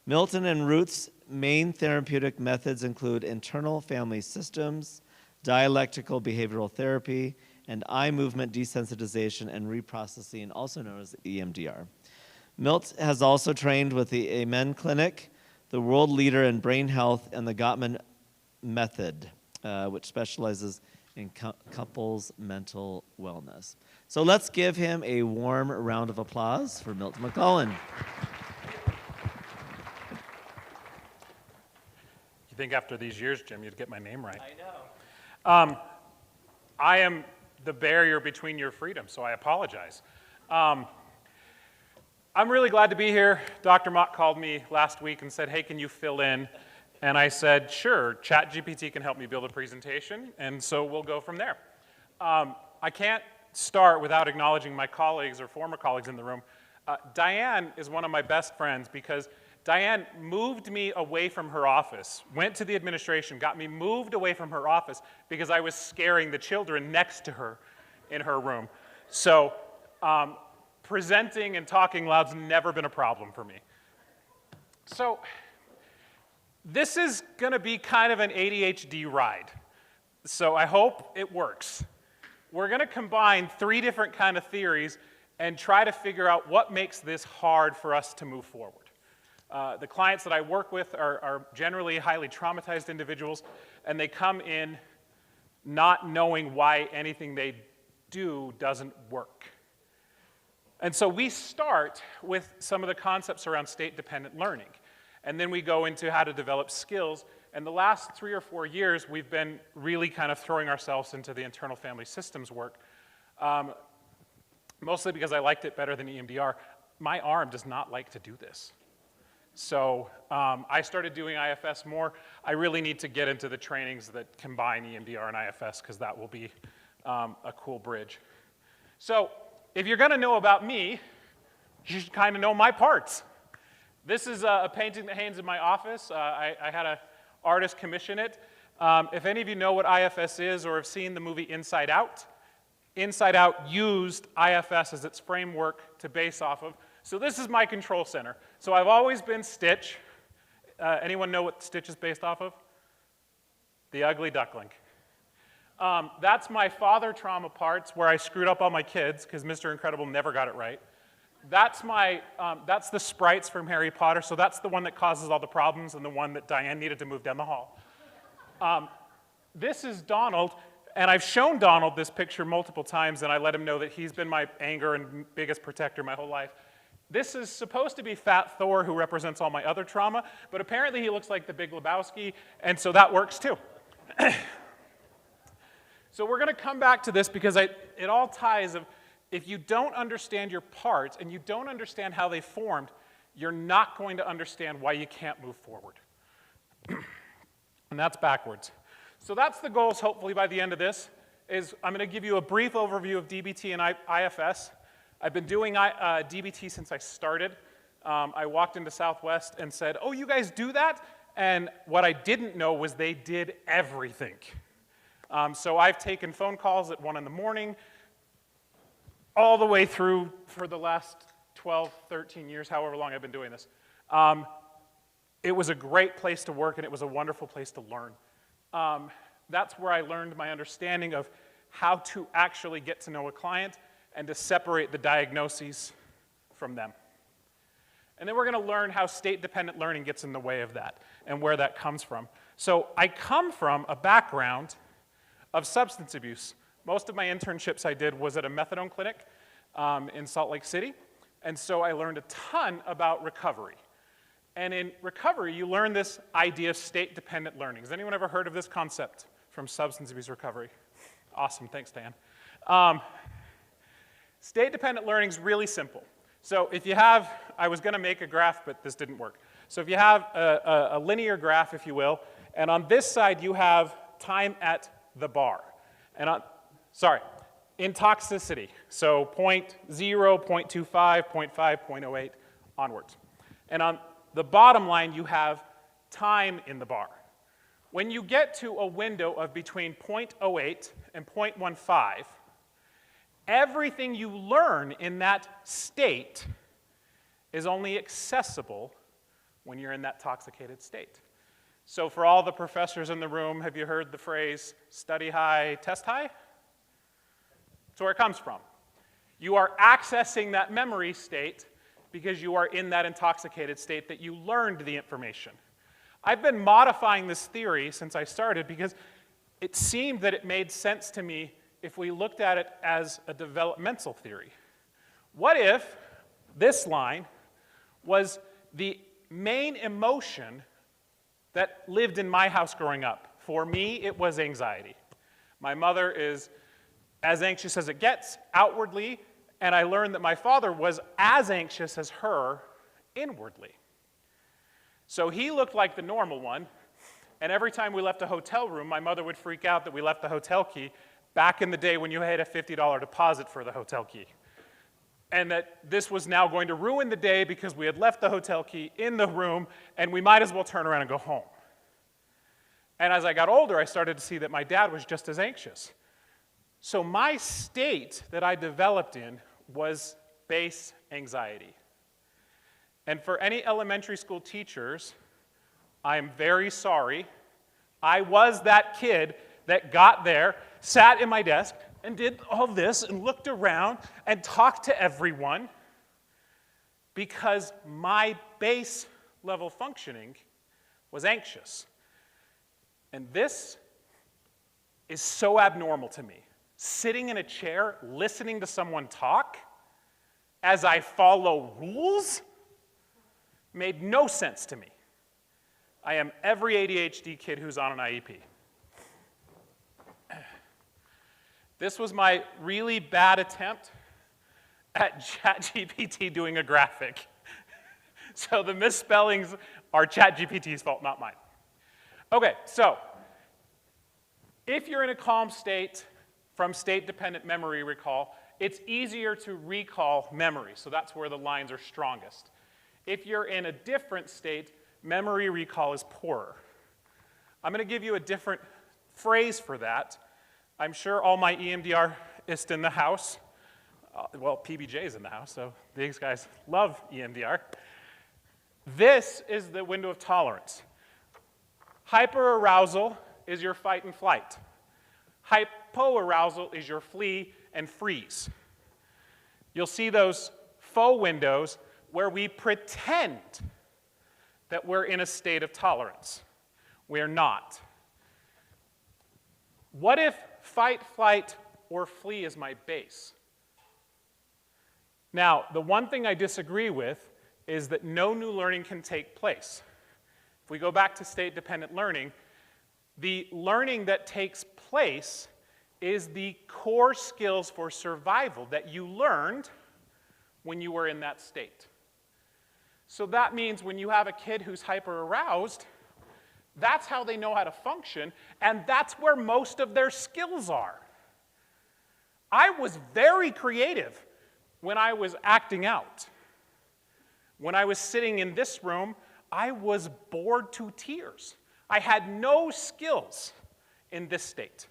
Milton and Roots' main therapeutic methods include internal family systems, dialectical behavioral therapy, and eye movement desensitization and reprocessing, also known as EMDR. Milt has also trained with the Amen Clinic, the world leader in brain health, and the Gottman Method, which specializes in couples' mental wellness. So let's give him a warm round of applause for Milt McClellan. You think after these years, Jim, you'd get my name right. I know. I am the barrier between your freedom, so I apologize. I'm really glad to be here. Dr. Mott called me last week and said, hey, can you fill in? And I said, sure, ChatGPT can help me build a presentation, and so we'll go from there. I can't start without acknowledging my colleagues or former colleagues in the room. Diane is one of my best friends because Diane moved me away from her office, went to the administration, got me moved away from her office because I was scaring the children next to her in her room. So presenting and talking loud's never been a problem for me. So this is going to be kind of an ADHD ride. So I hope it works. We're going to combine 3 different kind of theories and try to figure out what makes this hard for us to move forward. The clients that I work with are generally highly traumatized individuals, and they come in not knowing why anything they do doesn't work. And so we start with some of the concepts around state-dependent learning, and then we go into how to develop skills. And the last 3 or 4 years, we've been really kind of throwing ourselves into the internal family systems work, mostly because I liked it better than EMDR. My arm does not like to do this. So I started doing IFS more. I really need to get into the trainings that combine EMDR and IFS because that will be a cool bridge. So if you're going to know about me, you should kind of know my parts. This is a painting that hangs in my office. I had an artist commission it. If any of you know what IFS is or have seen the movie Inside Out used IFS as its framework to base off of. So this is my control center. So I've always been Stitch. Anyone know what Stitch is based off of? The Ugly Duckling. That's my father trauma parts where I screwed up all my kids because Mr. Incredible never got it right. That's the sprites from Harry Potter, so that's the one that causes all the problems and the one that Diane needed to move down the hall. This is Donald, and I've shown Donald this picture multiple times, and I let him know that he's been my anger and biggest protector my whole life. This is supposed to be Fat Thor, who represents all my other trauma, but apparently he looks like the Big Lebowski, and so that works too. So we're going to come back to this because it all ties of, if you don't understand your parts and you don't understand how they formed, you're not going to understand why you can't move forward. And that's backwards. So that's the goals, hopefully, by the end of this, is I'm going to give you a brief overview of DBT and IFS. I've been doing DBT since I started. I walked into Southwest and said, oh, you guys do that? And what I didn't know was they did everything. So I've taken phone calls at 1 in the morning, all the way through for the last 12, 13 years, however long I've been doing this. It was a great place to work, and it was a wonderful place to learn. That's where I learned my understanding of how to actually get to know a client and to separate the diagnoses from them. And then we're going to learn how state-dependent learning gets in the way of that and where that comes from. So I come from a background of substance abuse. Most of my internships I did was at a methadone clinic in Salt Lake City. And so I learned a ton about recovery. And in recovery, you learn this idea of state-dependent learning. Has anyone ever heard of this concept from substance abuse recovery? Awesome, thanks, Dan. State-dependent learning is really simple. So if you have, I was going to make a graph, but this didn't work. So if you have a linear graph, if you will, and on this side you have time at the bar. And in toxicity, so 0.0, 0.25, 0.5, 0.08 onwards. And on the bottom line, you have time in the bar. When you get to a window of between 0.08 and 0.15, everything you learn in that state is only accessible when you're in that intoxicated state. So for all the professors in the room, have you heard the phrase, study high, test high? That's where it comes from. You are accessing that memory state because you are in that intoxicated state that you learned the information. I've been modifying this theory since I started because it seemed that it made sense to me if we looked at it as a developmental theory. What if this line was the main emotion that lived in my house growing up? For me, it was anxiety. My mother is as anxious as it gets outwardly, and I learned that my father was as anxious as her inwardly. So he looked like the normal one, and every time we left a hotel room, my mother would freak out that we left the hotel key back in the day when you had a $50 deposit for the hotel key. And that this was now going to ruin the day because we had left the hotel key in the room, and we might as well turn around and go home. And as I got older, I started to see that my dad was just as anxious. So my state that I developed in was base anxiety. And for any elementary school teachers, I am very sorry. I was that kid that got there, sat in my desk, and did all this and looked around and talked to everyone because my base level functioning was anxious. And this is so abnormal to me. Sitting in a chair, listening to someone talk as I follow rules made no sense to me. I am every ADHD kid who's on an IEP. This was my really bad attempt at ChatGPT doing a graphic. So the misspellings are ChatGPT's fault, not mine. Okay, so if you're in a calm state from state-dependent memory recall, it's easier to recall memory, so that's where the lines are strongest. If you're in a different state, memory recall is poorer. I'm going to give you a different phrase for that. I'm sure all my EMDRists in the house, well, PBJ's in the house, so these guys love EMDR. This is the window of tolerance. Hyperarousal is your fight and flight. Hypoarousal is your flee and freeze. You'll see those faux windows where we pretend that we're in a state of tolerance. We're not. What if fight, flight, or flee is my base? Now, the one thing I disagree with is that no new learning can take place. If we go back to state-dependent learning, the learning that takes place is the core skills for survival that you learned when you were in that state. So that means when you have a kid who's hyper-aroused, that's how they know how to function, and that's where most of their skills are. I was very creative when I was acting out. When I was sitting in this room, I was bored to tears. I had no skills in this state.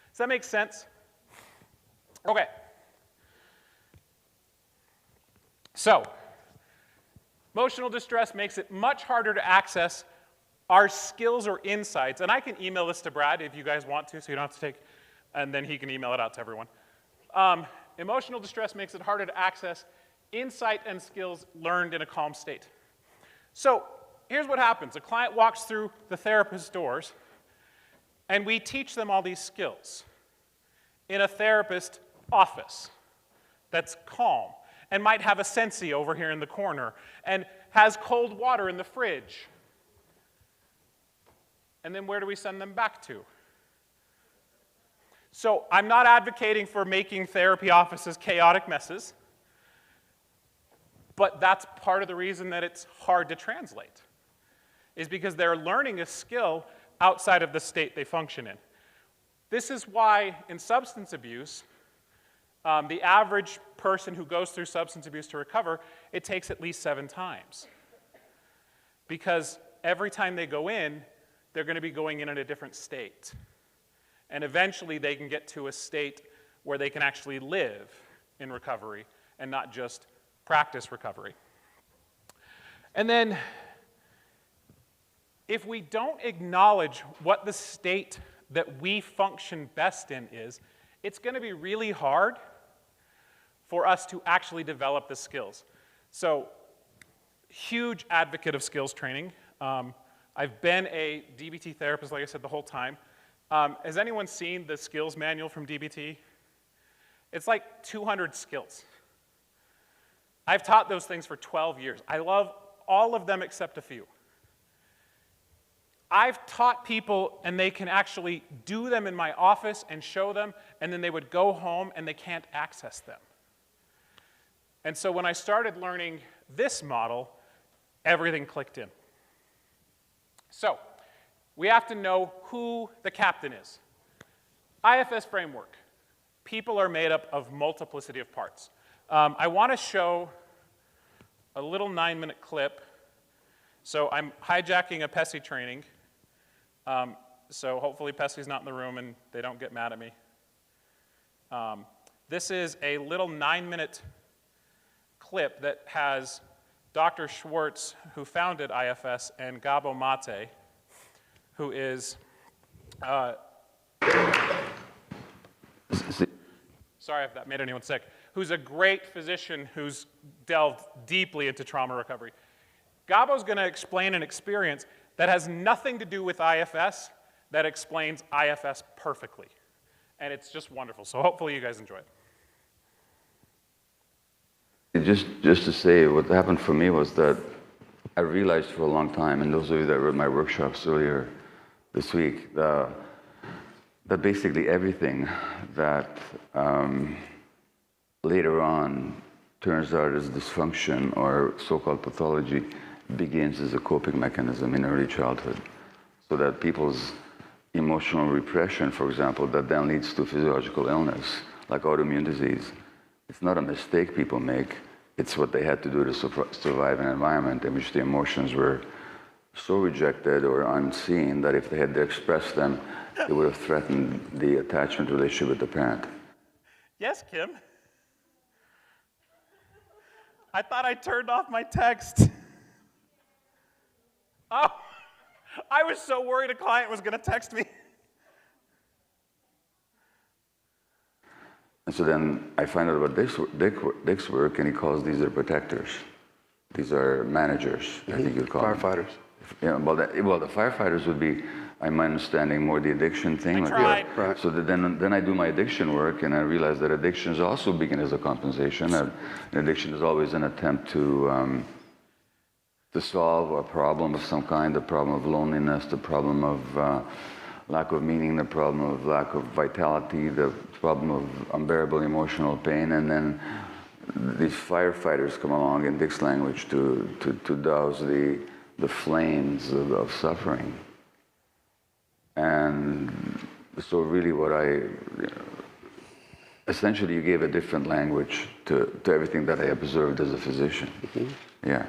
Does that make sense? Okay. So, emotional distress makes it much harder to access our skills or insights. And I can email this to Brad if you guys want to, so you don't have to take, and then he can email it out to everyone. Emotional distress makes it harder to access insight and skills learned in a calm state. So here's what happens. A client walks through the therapist's doors, and we teach them all these skills in a therapist office that's calm and might have a Sensi over here in the corner and has cold water in the fridge. And then where do we send them back to? So I'm not advocating for making therapy offices chaotic messes, but that's part of the reason that it's hard to translate, is because they're learning a skill outside of the state they function in. This is why in substance abuse, the average person who goes through substance abuse to recover, it takes at least 7 times. Because every time they go in, they're going to be going in a different state. And eventually they can get to a state where they can actually live in recovery and not just practice recovery. And then, if we don't acknowledge what the state that we function best in is, it's going to be really hard for us to actually develop the skills. So, huge advocate of skills training. I've been a DBT therapist, like I said, the whole time. Has anyone seen the skills manual from DBT? It's like 200 skills. I've taught those things for 12 years. I love all of them except a few. I've taught people, and they can actually do them in my office and show them, and then they would go home and they can't access them. And so when I started learning this model, everything clicked in. So we have to know who the captain is. IFS framework. People are made up of multiplicity of parts. I want to show a little 9-minute clip. So I'm hijacking a PESI training. So hopefully PESI's not in the room and they don't get mad at me. This is a little 9-minute clip that has Dr. Schwartz, who founded IFS, and Gabo Mate, who is, sorry if that made anyone sick, who's a great physician who's delved deeply into trauma recovery. Gabo's going to explain an experience that has nothing to do with IFS that explains IFS perfectly. And it's just wonderful. So hopefully you guys enjoy it. Just to say, what happened for me was that I realized for a long time, and those of you that were at my workshops earlier this week, that basically everything that later on turns out as dysfunction or so-called pathology begins as a coping mechanism in early childhood. So that people's emotional repression, for example, that then leads to physiological illness, like autoimmune disease. It's not a mistake people make, it's what they had to do to survive an environment in which the emotions were so rejected or unseen that if they had to express them, it would have threatened the attachment relationship with the parent. Yes, Kim? I thought I turned off my text. Oh, I was so worried a client was going to text me. And so then I find out about Dick's work, and he calls these are protectors. These are managers, I think you'd call them. Firefighters. Yeah, well, the firefighters would be, in my understanding, more the addiction thing. I tried. Yeah. Right. So then I do my addiction work, and I realize that addictions also begin as a compensation. And addiction is always an attempt to solve a problem of some kind, the problem of loneliness, the problem of lack of meaning, the problem of lack of vitality, the problem of unbearable emotional pain, and then these firefighters come along in Dick's language to douse the flames of suffering. And so really essentially you gave a different language to everything that I observed as a physician. Mm-hmm. Yeah.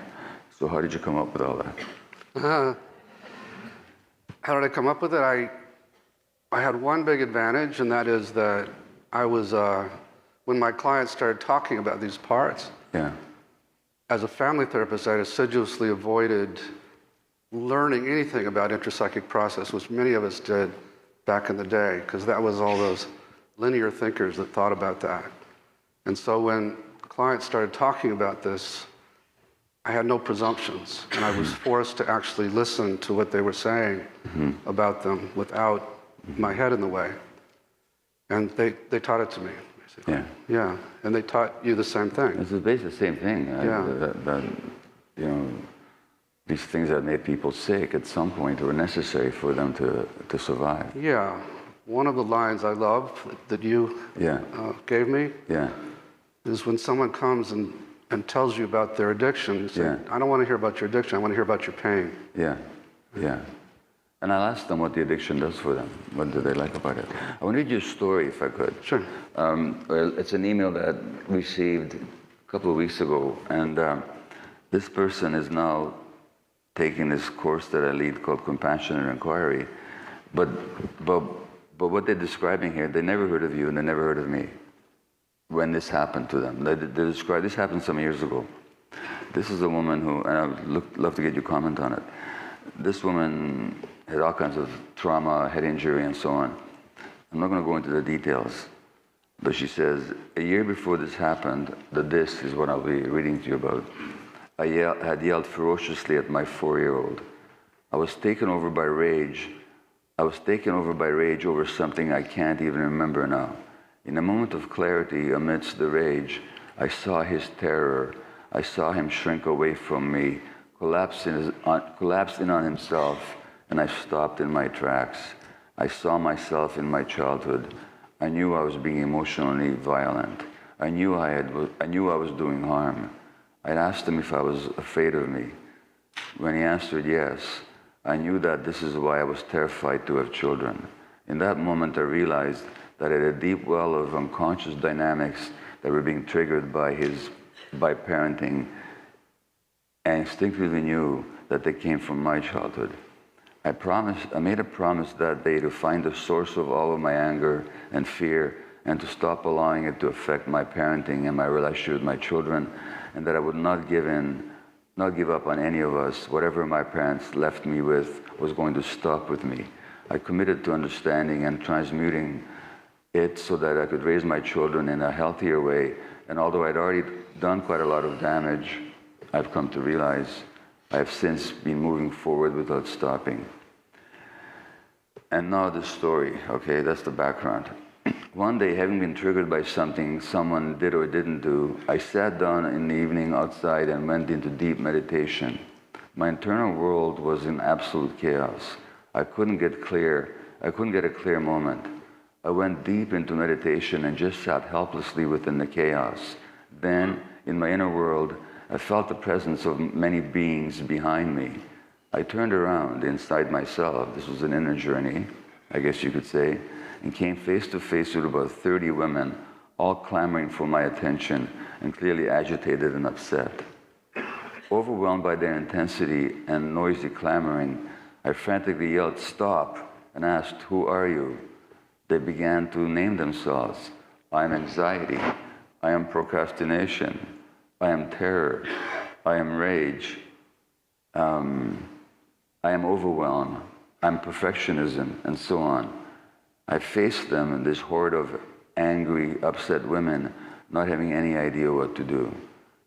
So how did you come up with all that? How did I come up with it? I had one big advantage, and that is that I was, when my clients started talking about these parts, yeah. As a family therapist, I assiduously avoided learning anything about intrapsychic process, which many of us did back in the day, because that was all those linear thinkers that thought about that. And so when client started talking about this, I had no presumptions, and I was forced to actually listen to what they were saying about them without my head in the way. And they taught it to me, basically. Yeah. Yeah, and they taught you the same thing. It's basically the same thing. Yeah. You know, these things that made people sick at some point were necessary for them to survive. Yeah. One of the lines I love that you Yeah. gave me Yeah. is when someone comes and tells you about their addiction, you say, Yeah. I don't want to hear about your addiction, I want to hear about your pain. Yeah. Yeah. And I'll ask them what the addiction does for them. What do they like about it? I want to read you a story, if I could. Sure. Well, it's an email that I received a couple of weeks ago, and this person is now taking this course that I lead called Compassionate Inquiry. But what they're describing here, they never heard of you and they never heard of me when this happened to them. They describe, this happened some years ago. This is a woman who, and I would love to get your comment on it. This woman had all kinds of trauma, head injury, and so on. I'm not going to go into the details, but she says, a year before this happened, this is what I'll be reading to you about. I had yelled ferociously at my 4-year-old. I was taken over by rage. I was taken over by rage over something I can't even remember now. In a moment of clarity amidst the rage, I saw his terror. I saw him shrink away from me, collapse in on himself, and I stopped in my tracks. I saw myself in my childhood. I knew I was being emotionally violent. I knew I was doing harm. I'd asked him if I was afraid of me. When he answered yes, I knew that this is why I was terrified to have children. In that moment, I realized that I had a deep well of unconscious dynamics that were being triggered by parenting, and instinctively knew that they came from my childhood. I made a promise that day to find the source of all of my anger and fear and to stop allowing it to affect my parenting and my relationship with my children, and that I would not give up on any of us. Whatever my parents left me with was going to stop with me. I committed to understanding and transmuting it so that I could raise my children in a healthier way. And although I'd already done quite a lot of damage, I've come to realize I have since been moving forward without stopping. And now the story, okay, that's the background. One day, having been triggered by something someone did or didn't do, I sat down in the evening outside and went into deep meditation. My internal world was in absolute chaos. I couldn't get a clear moment. I went deep into meditation and just sat helplessly within the chaos. Then, in my inner world, I felt the presence of many beings behind me. I turned around inside myself. This was an inner journey, I guess you could say, and came face to face with about 30 women, all clamoring for my attention and clearly agitated and upset. Overwhelmed by their intensity and noisy clamoring, I frantically yelled, "Stop," and asked, "Who are you?" They began to name themselves. I am anxiety. I am procrastination. I am terror. I am rage. I am overwhelmed. I'm perfectionism, and so on. I faced them in this horde of angry, upset women, not having any idea what to do.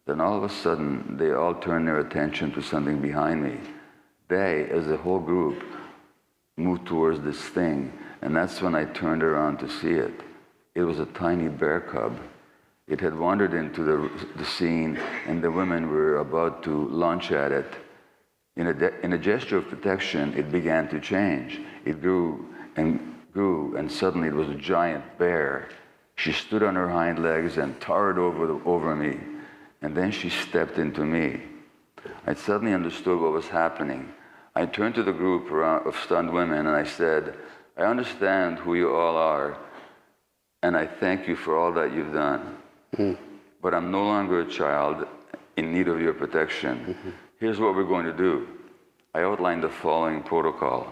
Then all of a sudden, they all turned their attention to something behind me. They, as a whole group, moved towards this thing, and that's when I turned around to see it. It was a tiny bear cub. It had wandered into the scene, and the women were about to launch at it. In a gesture of protection, it began to change. It grew, and suddenly it was a giant bear. She stood on her hind legs and towered over me, and then she stepped into me. I suddenly understood what was happening. I turned to the group of stunned women and I said, "I understand who you all are, and I thank you for all that you've done. But I'm no longer a child in need of your protection. Here's what we're going to do." I outlined the following protocol.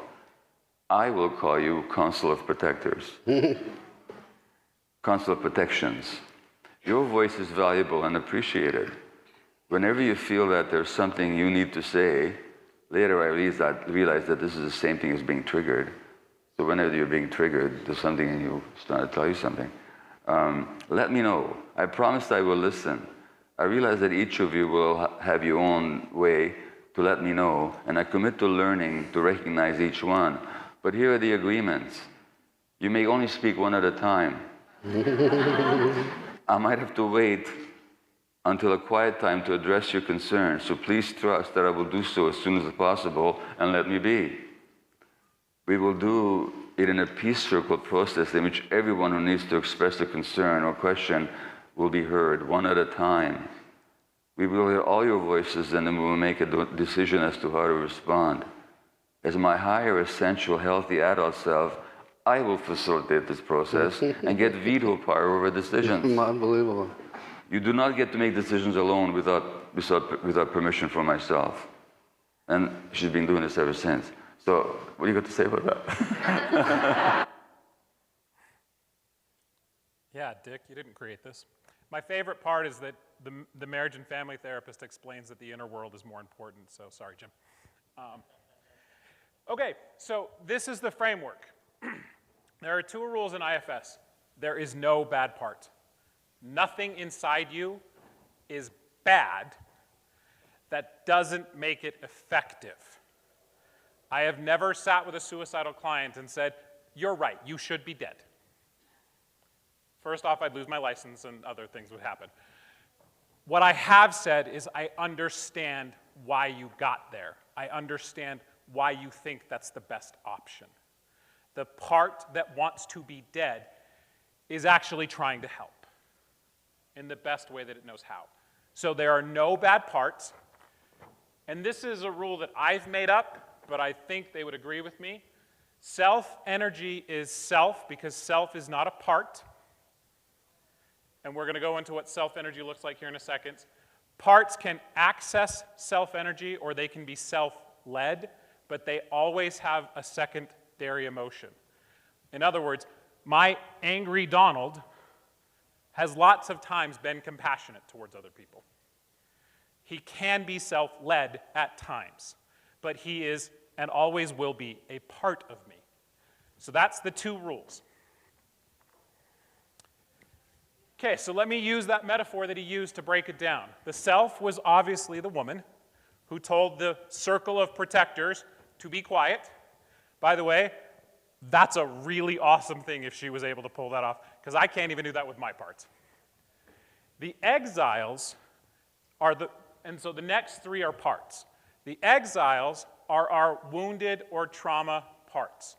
I will call you Council of Protectors. Council of Protections. Your voice is valuable and appreciated. Whenever you feel that there's something you need to say, later I realized that this is the same thing as being triggered. So whenever you're being triggered, there's something in you starting to tell you something. Let me know. I promised I will listen. I realize that each of you will have your own way to let me know, and I commit to learning to recognize each one. But here are the agreements. You may only speak one at a time. I might have to wait until a quiet time to address your concerns, so please trust that I will do so as soon as possible and let me be. We will do it in a peace circle process in which everyone who needs to express a concern or question will be heard, one at a time. We will hear all your voices and then we will make a decision as to how to respond. As my higher, essential, healthy adult self, I will facilitate this process and get veto power over decisions. Unbelievable. You do not get to make decisions alone without permission from myself. And she's been doing this ever since. So, what do you got to say about that? Yeah, Dick, you didn't create this. My favorite part is that the marriage and family therapist explains that the inner world is more important, so sorry, Jim. Okay, so this is the framework. There are 2 rules in IFS. There is no bad part. Nothing inside you is bad. That doesn't make it effective. I have never sat with a suicidal client and said, "You're right, you should be dead." First off, I'd lose my license and other things would happen. What I have said is I understand why you got there. I understand why you think that's the best option. The part that wants to be dead is actually trying to help in the best way that it knows how. So there are no bad parts. And this is a rule that I've made up, but I think they would agree with me. Self-energy is self because self is not a part. And we're going to go into what self-energy looks like here in a second. Parts can access self-energy or they can be self-led, but they always have a secondary emotion. In other words, my angry Donald has lots of times been compassionate towards other people. He can be self-led at times, but he is and always will be a part of me. So that's the 2 rules. Okay, so let me use that metaphor that he used to break it down. The self was obviously the woman who told the circle of protectors to be quiet. By the way, that's a really awesome thing if she was able to pull that off, because I can't even do that with my parts. The exiles are and so the next 3 are parts. The exiles are our wounded or trauma parts.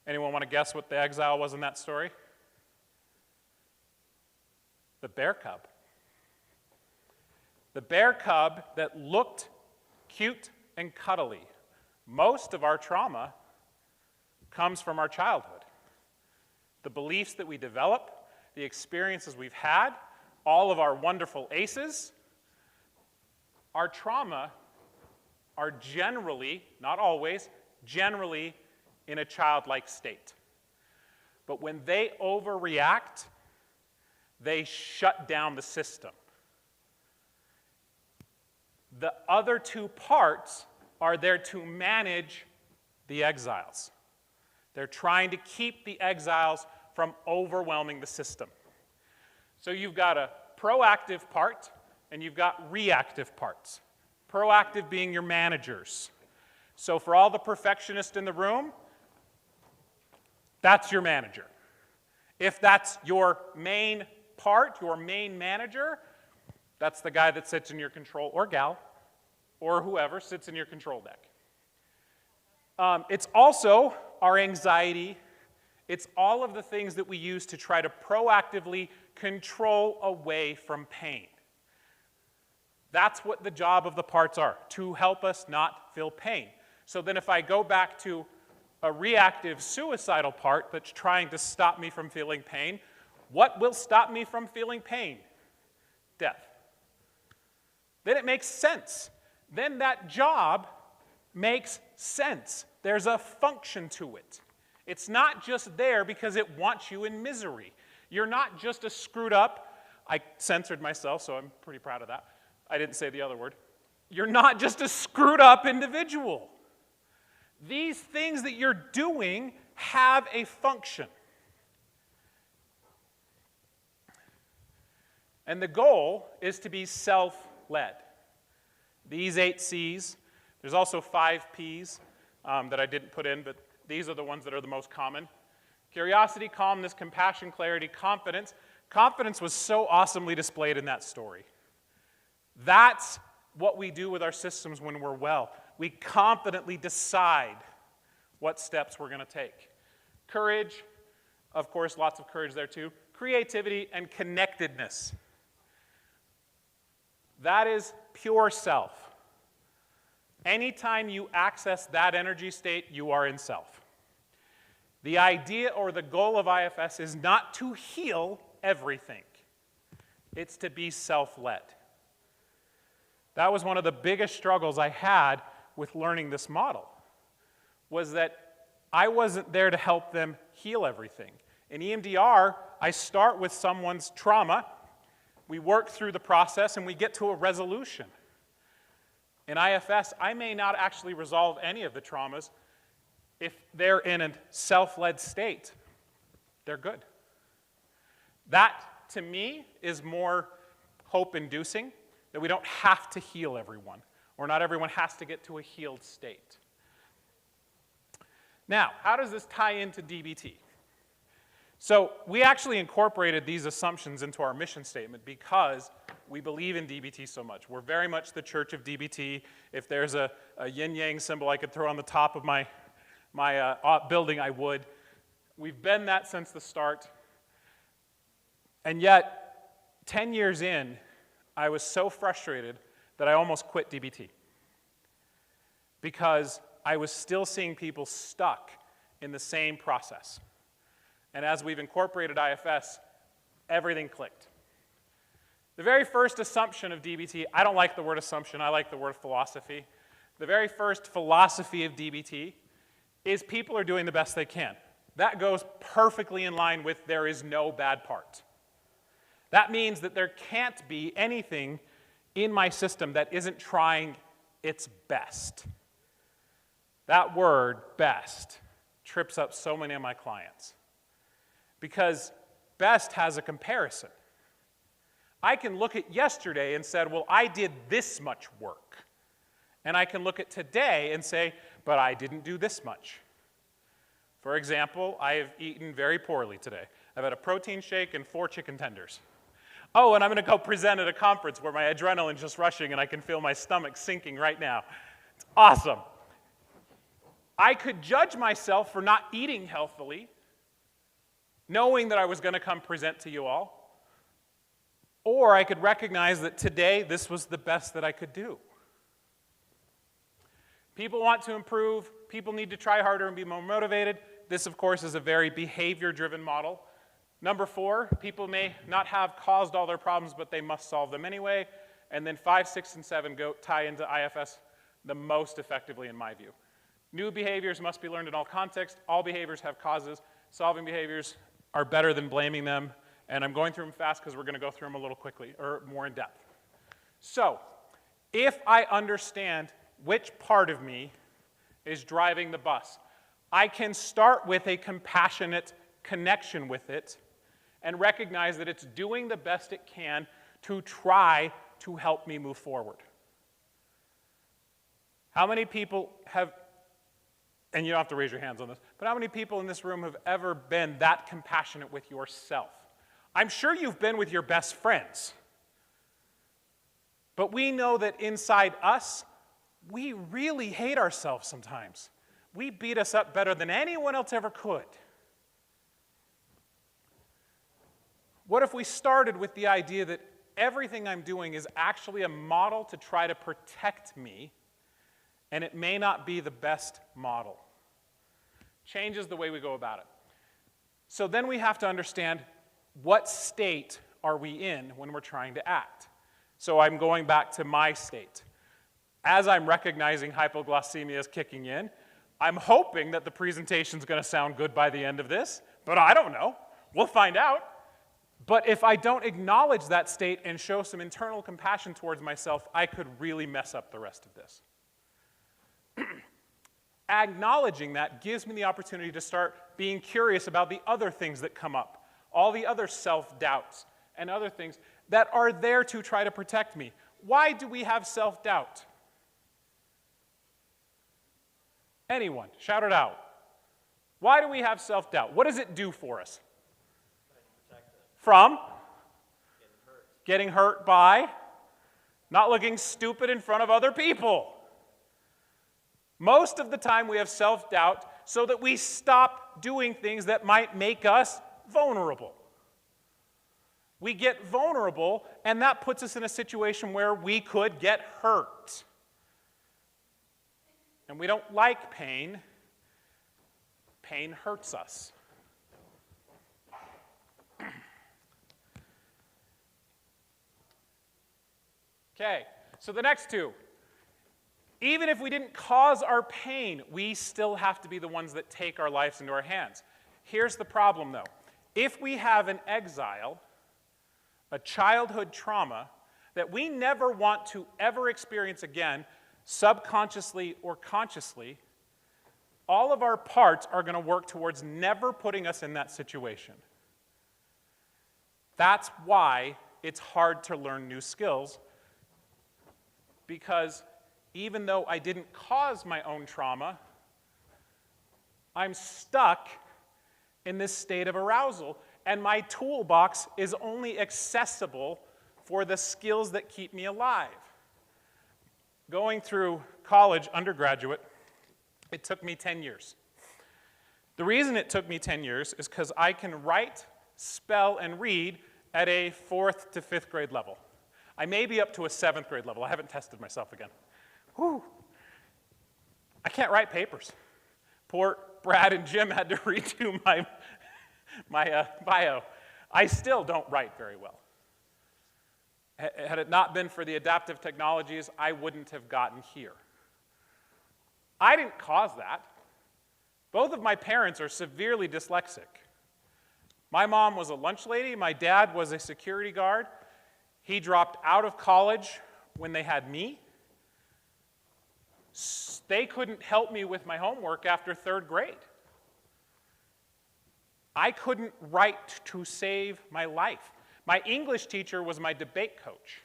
Anyone want to guess what the exile was in that story? The bear cub. The bear cub that looked cute and cuddly. Most of our trauma comes from our childhood. The beliefs that we develop, the experiences we've had, all of our wonderful aces, our trauma are generally, not always, generally in a childlike state. But when they overreact, they shut down the system. The other 2 parts are there to manage the exiles. They're trying to keep the exiles from overwhelming the system. So you've got a proactive part and you've got reactive parts. Proactive being your managers. So for all the perfectionists in the room, that's your manager. If that's your main part, your main manager, that's the guy that sits in your control, or gal, or whoever sits in your control deck. It's also our anxiety. It's all of the things that we use to try to proactively control away from pain. That's what the job of the parts are, to help us not feel pain. So then if I go back to a reactive suicidal part that's trying to stop me from feeling pain, what will stop me from feeling pain? Death. Then it makes sense. Then that job makes sense. There's a function to it. It's not just there because it wants you in misery. You're not just a screwed up, I censored myself, so I'm pretty proud of that. I didn't say the other word. You're not just a screwed up individual. These things that you're doing have a function. And the goal is to be self-led. These 8 C's, there's also 5 P's that I didn't put in, but these are the ones that are the most common. Curiosity, calmness, compassion, clarity, confidence. Confidence was so awesomely displayed in that story. That's what we do with our systems when we're well. We confidently decide what steps we're going to take. Courage, of course, lots of courage there too. Creativity and connectedness. That is pure self. Anytime you access that energy state, you are in self. The idea or the goal of IFS is not to heal everything. It's to be self-led. That was one of the biggest struggles I had with learning this model, was that I wasn't there to help them heal everything. In EMDR, I start with someone's trauma, we work through the process, and we get to a resolution. In IFS, I may not actually resolve any of the traumas. If they're in a self-led state, they're good. That, to me, is more hope-inducing, that we don't have to heal everyone, or not everyone has to get to a healed state. Now, how does this tie into DBT? So we actually incorporated these assumptions into our mission statement because we believe in DBT so much. We're very much the church of DBT. If there's a yin-yang symbol I could throw on the top of my building, I would. We've been that since the start. And yet, 10 years in, I was so frustrated that I almost quit DBT because I was still seeing people stuck in the same process. And as we've incorporated IFS, everything clicked. The very first assumption of DBT, I don't like the word assumption, I like the word philosophy. The very first philosophy of DBT is people are doing the best they can. That goes perfectly in line with there is no bad part. That means that there can't be anything in my system that isn't trying its best. That word, best, trips up so many of my clients. Because best has a comparison. I can look at yesterday and said, well, I did this much work. And I can look at today and say, but I didn't do this much. For example, I have eaten very poorly today. I've had a protein shake and 4 chicken tenders. Oh, and I'm going to go present at a conference where my adrenaline's just rushing and I can feel my stomach sinking right now. It's awesome. I could judge myself for not eating healthily, knowing that I was going to come present to you all, or I could recognize that today this was the best that I could do. People want to improve. People need to try harder and be more motivated. This, of course, is a very behavior-driven model. Number 4, people may not have caused all their problems, but they must solve them anyway. And then 5, 6, and 7 tie into IFS the most effectively, in my view. New behaviors must be learned in all contexts. All behaviors have causes. Solving behaviors are better than blaming them. And I'm going through them fast because we're going to go through them a little quickly, or more in depth. So, if I understand which part of me is driving the bus, I can start with a compassionate connection with it and recognize that it's doing the best it can to try to help me move forward. How many people have, and you don't have to raise your hands on this, but how many people in this room have ever been that compassionate with yourself? I'm sure you've been with your best friends. But we know that inside us, we really hate ourselves sometimes. We beat us up better than anyone else ever could. What if we started with the idea that everything I'm doing is actually a model to try to protect me, and it may not be the best model? Changes the way we go about it. So then we have to understand what state are we in when we're trying to act. So I'm going back to my state. As I'm recognizing hypoglycemia is kicking in, I'm hoping that the presentation's going to sound good by the end of this, but I don't know. We'll find out. But if I don't acknowledge that state and show some internal compassion towards myself, I could really mess up the rest of this. Acknowledging that gives me the opportunity to start being curious about the other things that come up, all the other self-doubts and other things, that are there to try to protect me. Why do we have self-doubt? Anyone, shout it out. Why do we have self-doubt? What does it do for us? From? Getting hurt by? Not looking stupid in front of other people. Most of the time we have self-doubt so that we stop doing things that might make us vulnerable. We get vulnerable, and that puts us in a situation where we could get hurt. And we don't like pain. Pain hurts us. Okay, so the next two. Even if we didn't cause our pain, we still have to be the ones that take our lives into our hands. Here's the problem, though. If we have an exile, a childhood trauma that we never want to ever experience again, subconsciously or consciously, all of our parts are going to work towards never putting us in that situation. That's why it's hard to learn new skills, because even though I didn't cause my own trauma, I'm stuck in this state of arousal, and my toolbox is only accessible for the skills that keep me alive. Going through college, undergraduate, it took me 10 years. The reason it took me 10 years is because I can write, spell, and read at a 4th to 5th grade level. I may be up to a 7th grade level. I haven't tested myself again. Whew. I can't write papers. Poor Brad and Jim had to redo my bio. I still don't write very well. Had it not been for the adaptive technologies, I wouldn't have gotten here. I didn't cause that. Both of my parents are severely dyslexic. My mom was a lunch lady. My dad was a security guard. He dropped out of college when they had me. They couldn't help me with my homework after 3rd grade. I couldn't write to save my life. My English teacher was my debate coach.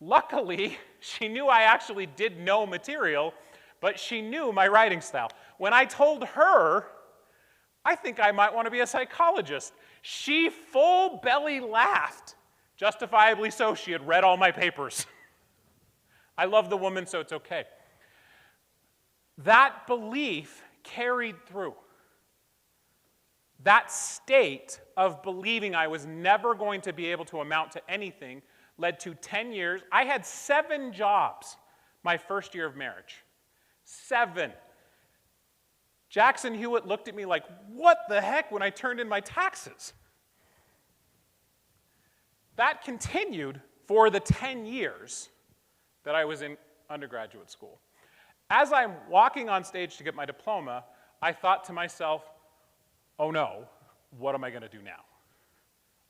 Luckily, she knew I actually did know material, but she knew my writing style. When I told her, I think I might want to be a psychologist, she full belly laughed. Justifiably so, she had read all my papers. I love the woman, so it's okay. That belief carried through. That state of believing I was never going to be able to amount to anything led to 10 years. I had 7 jobs my first year of marriage. 7. Jackson Hewitt looked at me like, what the heck, when I turned in my taxes? That continued for the 10 years that I was in undergraduate school. As I'm walking on stage to get my diploma, I thought to myself, oh no, what am I going to do now?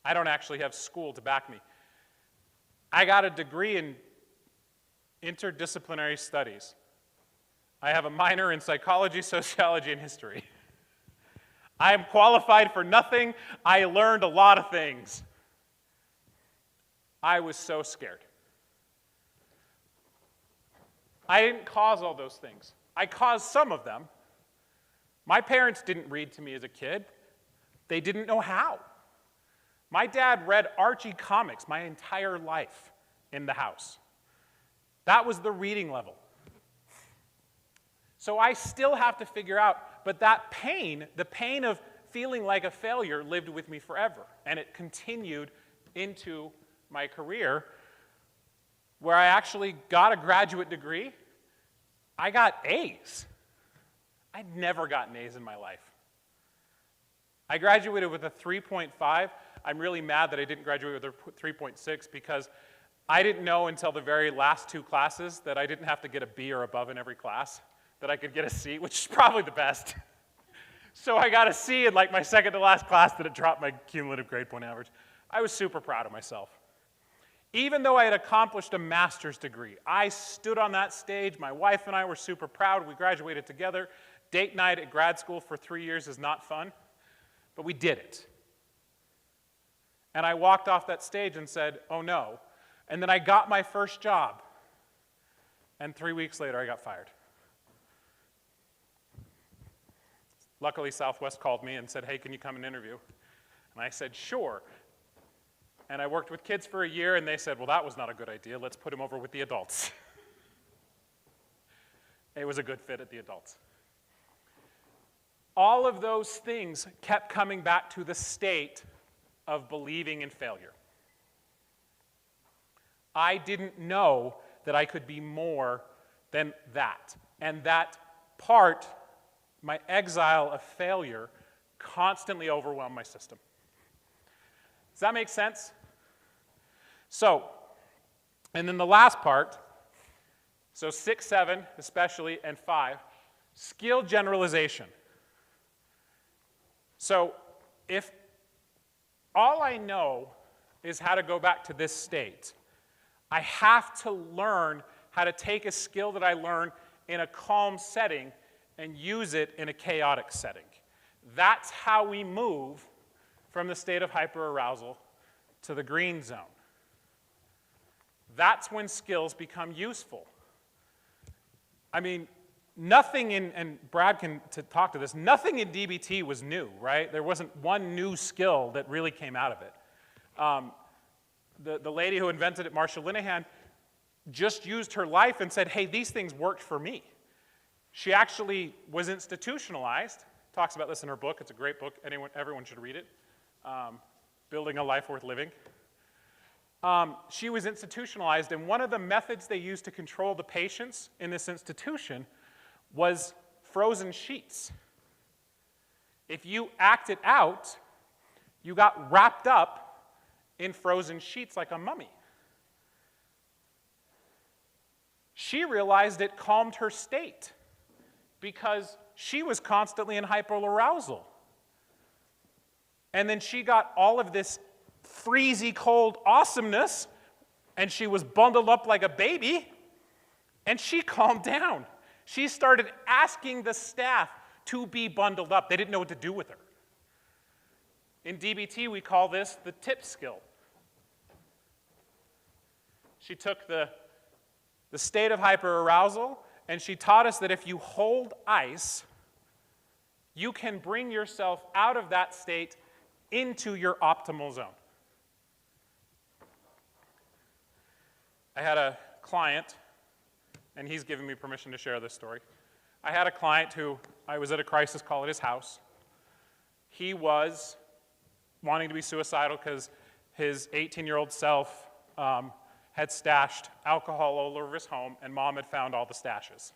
I don't actually have school to back me. I got a degree in interdisciplinary studies. I have a minor in psychology, sociology, and history. I am qualified for nothing. I learned a lot of things. I was so scared. I didn't cause all those things. I caused some of them. My parents didn't read to me as a kid. They didn't know how. My dad read Archie comics my entire life in the house. That was the reading level. So I still have to figure out, but that pain, the pain of feeling like a failure, lived with me forever. And it continued into my career, where I actually got a graduate degree. I got A's. I'd never gotten A's in my life. I graduated with a 3.5. I'm really mad that I didn't graduate with a 3.6 because I didn't know until the very last 2 classes that I didn't have to get a B or above in every class, that I could get a C, which is probably the best. So I got a C in like my second to last class that it dropped my cumulative grade point average. I was super proud of myself. Even though I had accomplished a master's degree, I stood on that stage. My wife and I were super proud. We graduated together. Date night at grad school for 3 years is not fun, but we did it. And I walked off that stage and said, oh no. And then I got my first job. And 3 weeks later, I got fired. Luckily, Southwest called me and said, hey, can you come and interview? And I said, sure. And I worked with kids for a year, and they said, well, that was not a good idea. Let's put him over with the adults. It was a good fit at the adults. All of those things kept coming back to the state of believing in failure. I didn't know that I could be more than that. And that part, my exile of failure, constantly overwhelmed my system. Does that make sense? So, and then the last part, so 6, 7 especially, and 5, skill generalization. So if all I know is how to go back to this state, I have to learn how to take a skill that I learn in a calm setting and use it in a chaotic setting. That's how we move from the state of hyperarousal to the green zone. That's when skills become useful. I mean, nothing in, and Brad can talk to this, nothing in DBT was new, right? There wasn't one new skill that really came out of it. The lady who invented it, Marsha Linehan, just used her life and said, hey, these things worked for me. She actually was institutionalized, talks about this in her book, it's a great book, everyone should read it, Building a Life Worth Living. She was institutionalized, and one of the methods they used to control the patients in this institution was frozen sheets. If you acted out, you got wrapped up in frozen sheets like a mummy. She realized it calmed her state because she was constantly in hyperarousal. And then she got all of this freezy cold awesomeness, and she was bundled up like a baby, and she calmed down. She started asking the staff to be bundled up. They didn't know what to do with her. In DBT, we call this the tip skill. She took the state of hyperarousal, and she taught us that if you hold ice, you can bring yourself out of that state into your optimal zone. I had a client, and he's given me permission to share this story. I had a client who I was at a crisis call at his house. He was wanting to be suicidal because his 18-year-old self had stashed alcohol all over his home, and mom had found all the stashes,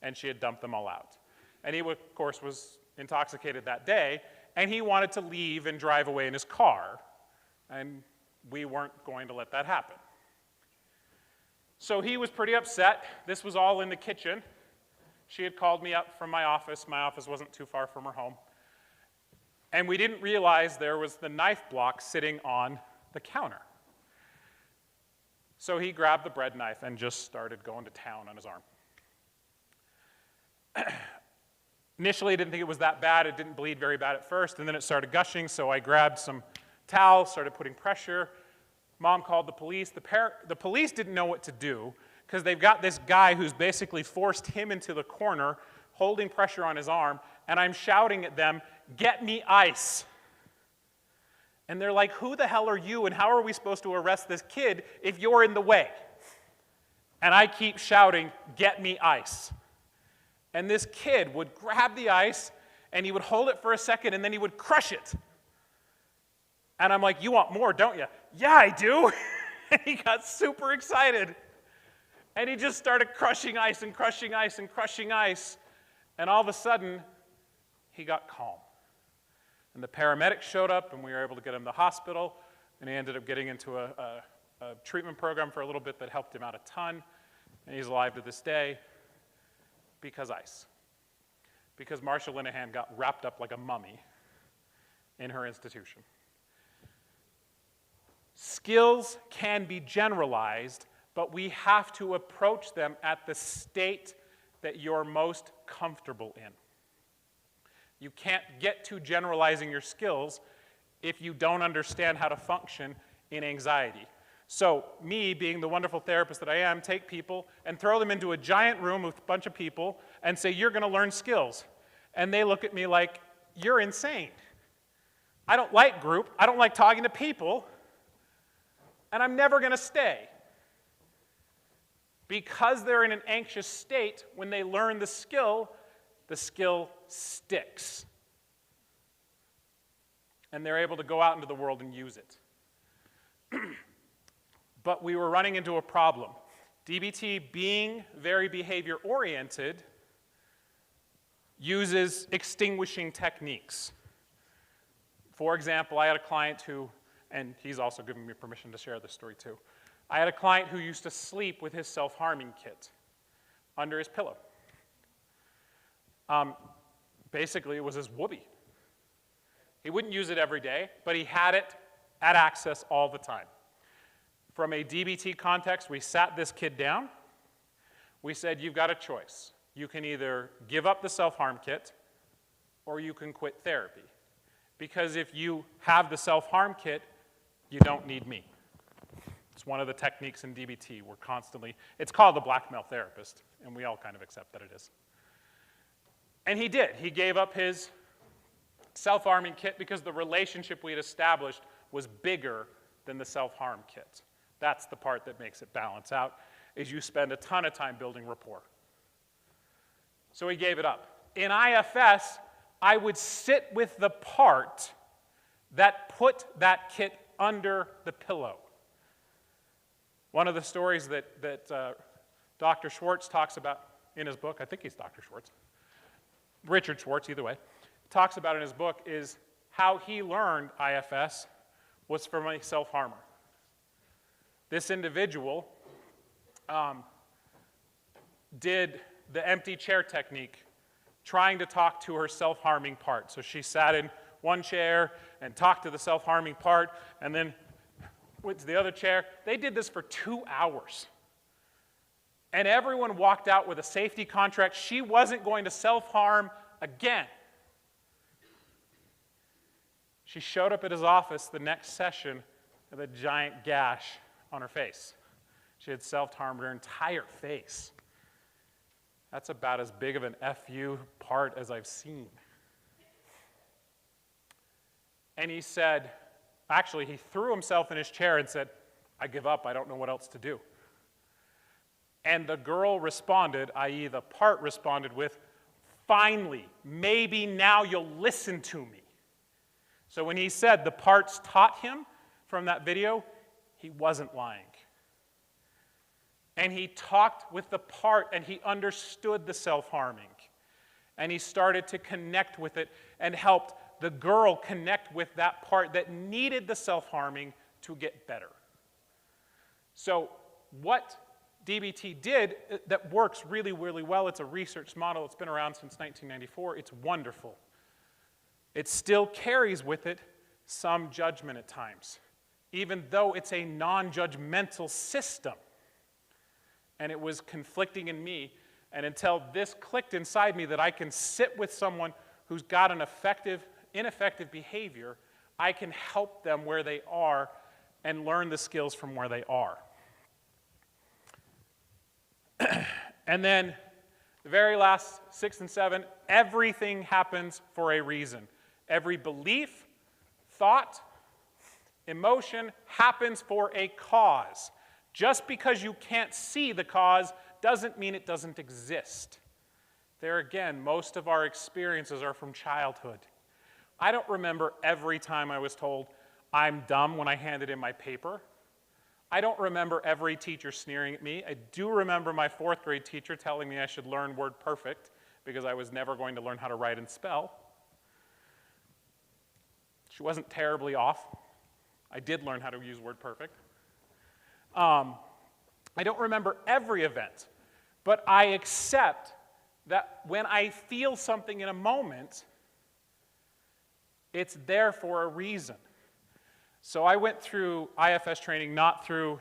and she had dumped them all out. And he, of course, was intoxicated that day, and he wanted to leave and drive away in his car, and we weren't going to let that happen. So he was pretty upset. This was all in the kitchen. She had called me up from my office. My office wasn't too far from her home. And we didn't realize there was the knife block sitting on the counter. So he grabbed the bread knife and just started going to town on his arm. Initially, I didn't think it was that bad. It didn't bleed very bad at first, and then it started gushing, so I grabbed some towels, started putting pressure. Mom called the police. The police didn't know what to do because they've got this guy who's basically forced him into the corner, holding pressure on his arm, and I'm shouting at them, "Get me ice." And they're like, who the hell are you, and how are we supposed to arrest this kid if you're in the way? And I keep shouting, "Get me ice." And this kid would grab the ice, and he would hold it for a second, and then he would crush it. And I'm like, you want more, don't you? Yeah, I do. And he got super excited. And he just started crushing ice and crushing ice and crushing ice. And all of a sudden, he got calm. And the paramedics showed up, and we were able to get him to the hospital. And he ended up getting into a treatment program for a little bit that helped him out a ton. And he's alive to this day because ice. Because Marsha Linehan got wrapped up like a mummy in her institution. Skills can be generalized, but we have to approach them at the state that you're most comfortable in. You can't get to generalizing your skills if you don't understand how to function in anxiety. So me, being the wonderful therapist that I am, take people and throw them into a giant room with a bunch of people and say, you're going to learn skills. And they look at me like, you're insane. I don't like group. I don't like talking to people. And I'm never going to stay. Because they're in an anxious state, when they learn the skill sticks. And they're able to go out into the world and use it. But we were running into a problem. DBT, being very behavior-oriented, uses extinguishing techniques. For example, I had a client who, and he's also given me permission to share this story too. I had a client who used to sleep with his self-harming kit under his pillow. Basically, it was his whoopee. He wouldn't use it every day, but he had it at access all the time. From a DBT context, we sat this kid down. We said, you've got a choice. You can either give up the self-harm kit, or you can quit therapy. Because if you have the self-harm kit, you don't need me. It's one of the techniques in DBT. We're constantly, it's called the blackmail therapist, and we all kind of accept that it is. And he did. He gave up his self-harming kit because the relationship we had established was bigger than the self-harm kit. That's the part that makes it balance out, is you spend a ton of time building rapport. So he gave it up. In IFS, I would sit with the part that put that kit under the pillow. One of the stories that Dr. Schwartz talks about in his book, I think he's Dr. Schwartz, Richard Schwartz, either way, talks about in his book is how he learned IFS was from a self-harmer. This individual did the empty chair technique, trying to talk to her self-harming part. So she sat in one chair and talked to the self-harming part, and then went to the other chair. They did this for 2 hours. And everyone walked out with a safety contract. She wasn't going to self-harm again. She showed up at his office the next session with a giant gash on her face. She had self-harmed her entire face. That's about as big of an FU part as I've seen. And he said, actually, he threw himself in his chair and said, I give up, I don't know what else to do. And the girl responded, i.e. the part responded with, finally, maybe now you'll listen to me. So when he said the parts taught him from that video, he wasn't lying. And he talked with the part, and he understood the self-harming. And he started to connect with it and helped the girl connect with that part that needed the self-harming to get better. So what DBT did that works really, really well, it's a research model. It's been around since 1994. It's wonderful. It still carries with it some judgment at times, even though it's a non-judgmental system. And it was conflicting in me, and until this clicked inside me that I can sit with someone who's got an ineffective behavior, I can help them where they are and learn the skills from where they are. And then the very last 6 and 7, everything happens for a reason. Every belief, thought, emotion happens for a cause. Just because you can't see the cause doesn't mean it doesn't exist. There again, most of our experiences are from childhood. I don't remember every time I was told, I'm dumb when I handed in my paper. I don't remember every teacher sneering at me. I do remember my 4th grade teacher telling me I should learn WordPerfect because I was never going to learn how to write and spell. She wasn't terribly off. I did learn how to use WordPerfect. I don't remember every event, but I accept that when I feel something in a moment, it's there for a reason. So I went through IFS training, not through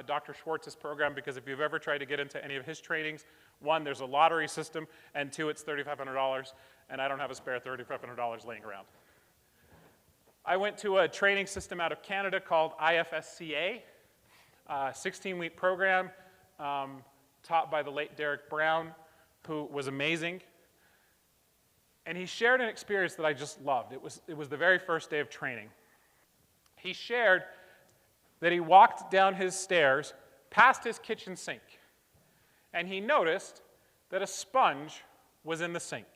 Dr. Schwartz's program, because if you've ever tried to get into any of his trainings, 1, there's a lottery system, and 2, it's $3,500, and I don't have a spare $3,500 laying around. I went to a training system out of Canada called IFSCA, a 16-week program taught by the late Derek Brown, who was amazing. And he shared an experience that I just loved. It was the very first day of training. He shared that he walked down his stairs past his kitchen sink, and he noticed that a sponge was in the sink.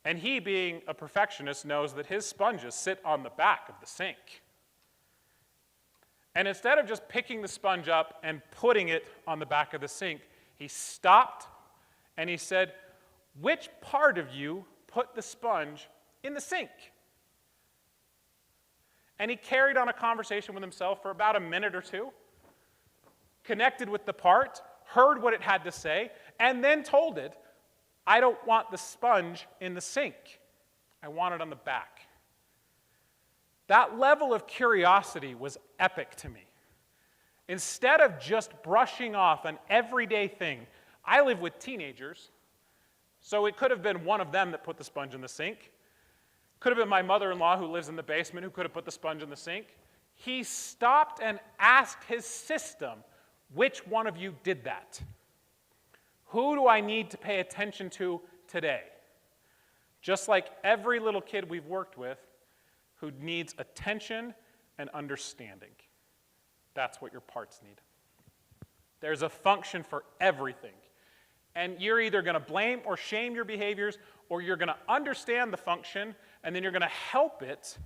And he, being a perfectionist, knows that his sponges sit on the back of the sink. And instead of just picking the sponge up and putting it on the back of the sink, he stopped and he said, "Which part of you put the sponge in the sink?" And he carried on a conversation with himself for about a minute or two, connected with the part, heard what it had to say, and then told it, "I don't want the sponge in the sink. I want it on the back." That level of curiosity was epic to me. Instead of just brushing off an everyday thing, I live with teenagers, so it could have been one of them that put the sponge in the sink. Could have been my mother-in-law who lives in the basement who could have put the sponge in the sink. He stopped and asked his system, "Which one of you did that? Who do I need to pay attention to today?" Just like every little kid we've worked with who needs attention and understanding. That's what your parts need. There's a function for everything. And you're either going to blame or shame your behaviors, or you're going to understand the function, and then you're going to help it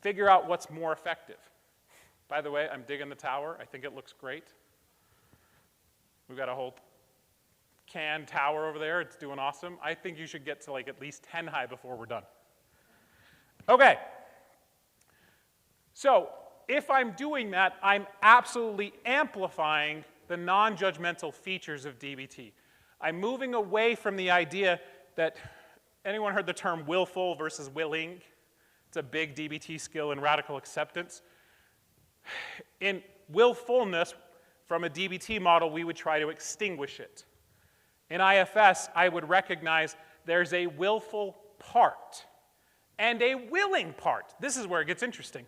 figure out what's more effective. By the way, I'm digging the tower. I think it looks great. We've got a whole can tower over there. It's doing awesome. I think you should get to like at least 10 high before we're done. Okay. So if I'm doing that, I'm absolutely amplifying the non-judgmental features of DBT. I'm moving away from the idea that, anyone heard the term willful versus willing? It's a big DBT skill in radical acceptance. In willfulness, from a DBT model, we would try to extinguish it. In IFS, I would recognize there's a willful part and a willing part. This is where it gets interesting.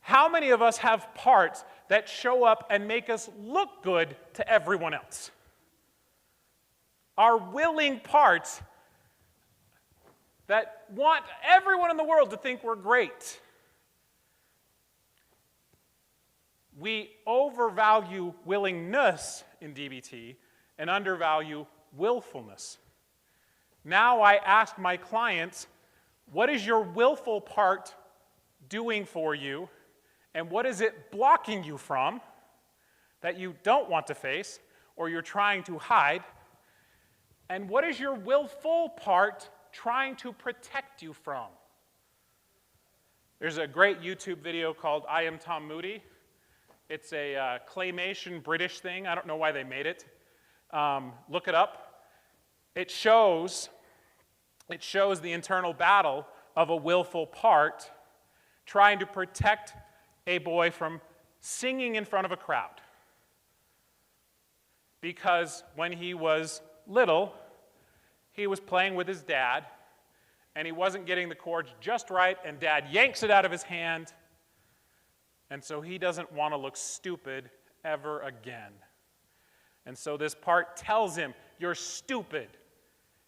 How many of us have parts that show up and make us look good to everyone else? Our willing parts that want everyone in the world to think we're great. We overvalue willingness in DBT and undervalue willfulness. Now I ask my clients, what is your willful part doing for you, and what is it blocking you from that you don't want to face or you're trying to hide? And what is your willful part trying to protect you from? There's a great YouTube video called I Am Tom Moody. It's a claymation British thing. I don't know why they made it. Look it up. It shows the internal battle of a willful part trying to protect a boy from singing in front of a crowd. Because when he was little, he was playing with his dad, and he wasn't getting the chords just right, and Dad yanks it out of his hand, and so he doesn't want to look stupid ever again. And so this part tells him, "You're stupid.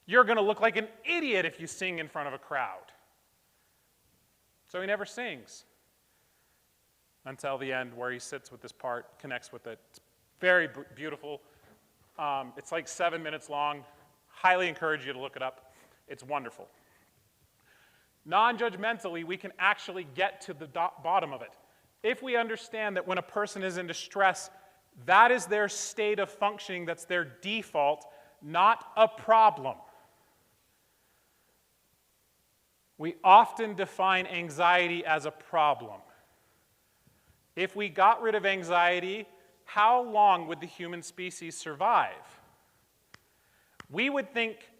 You're going to look like an idiot if you sing in front of a crowd." So he never sings until the end, where he sits with this part, connects with it. It's very beautiful. It's like 7 minutes long. Highly encourage you to look it up. It's wonderful. Non-judgmentally, we can actually get to the bottom of it. If we understand that when a person is in distress, that is their state of functioning, that's their default, not a problem. We often define anxiety as a problem. If we got rid of anxiety, how long would the human species survive? We would think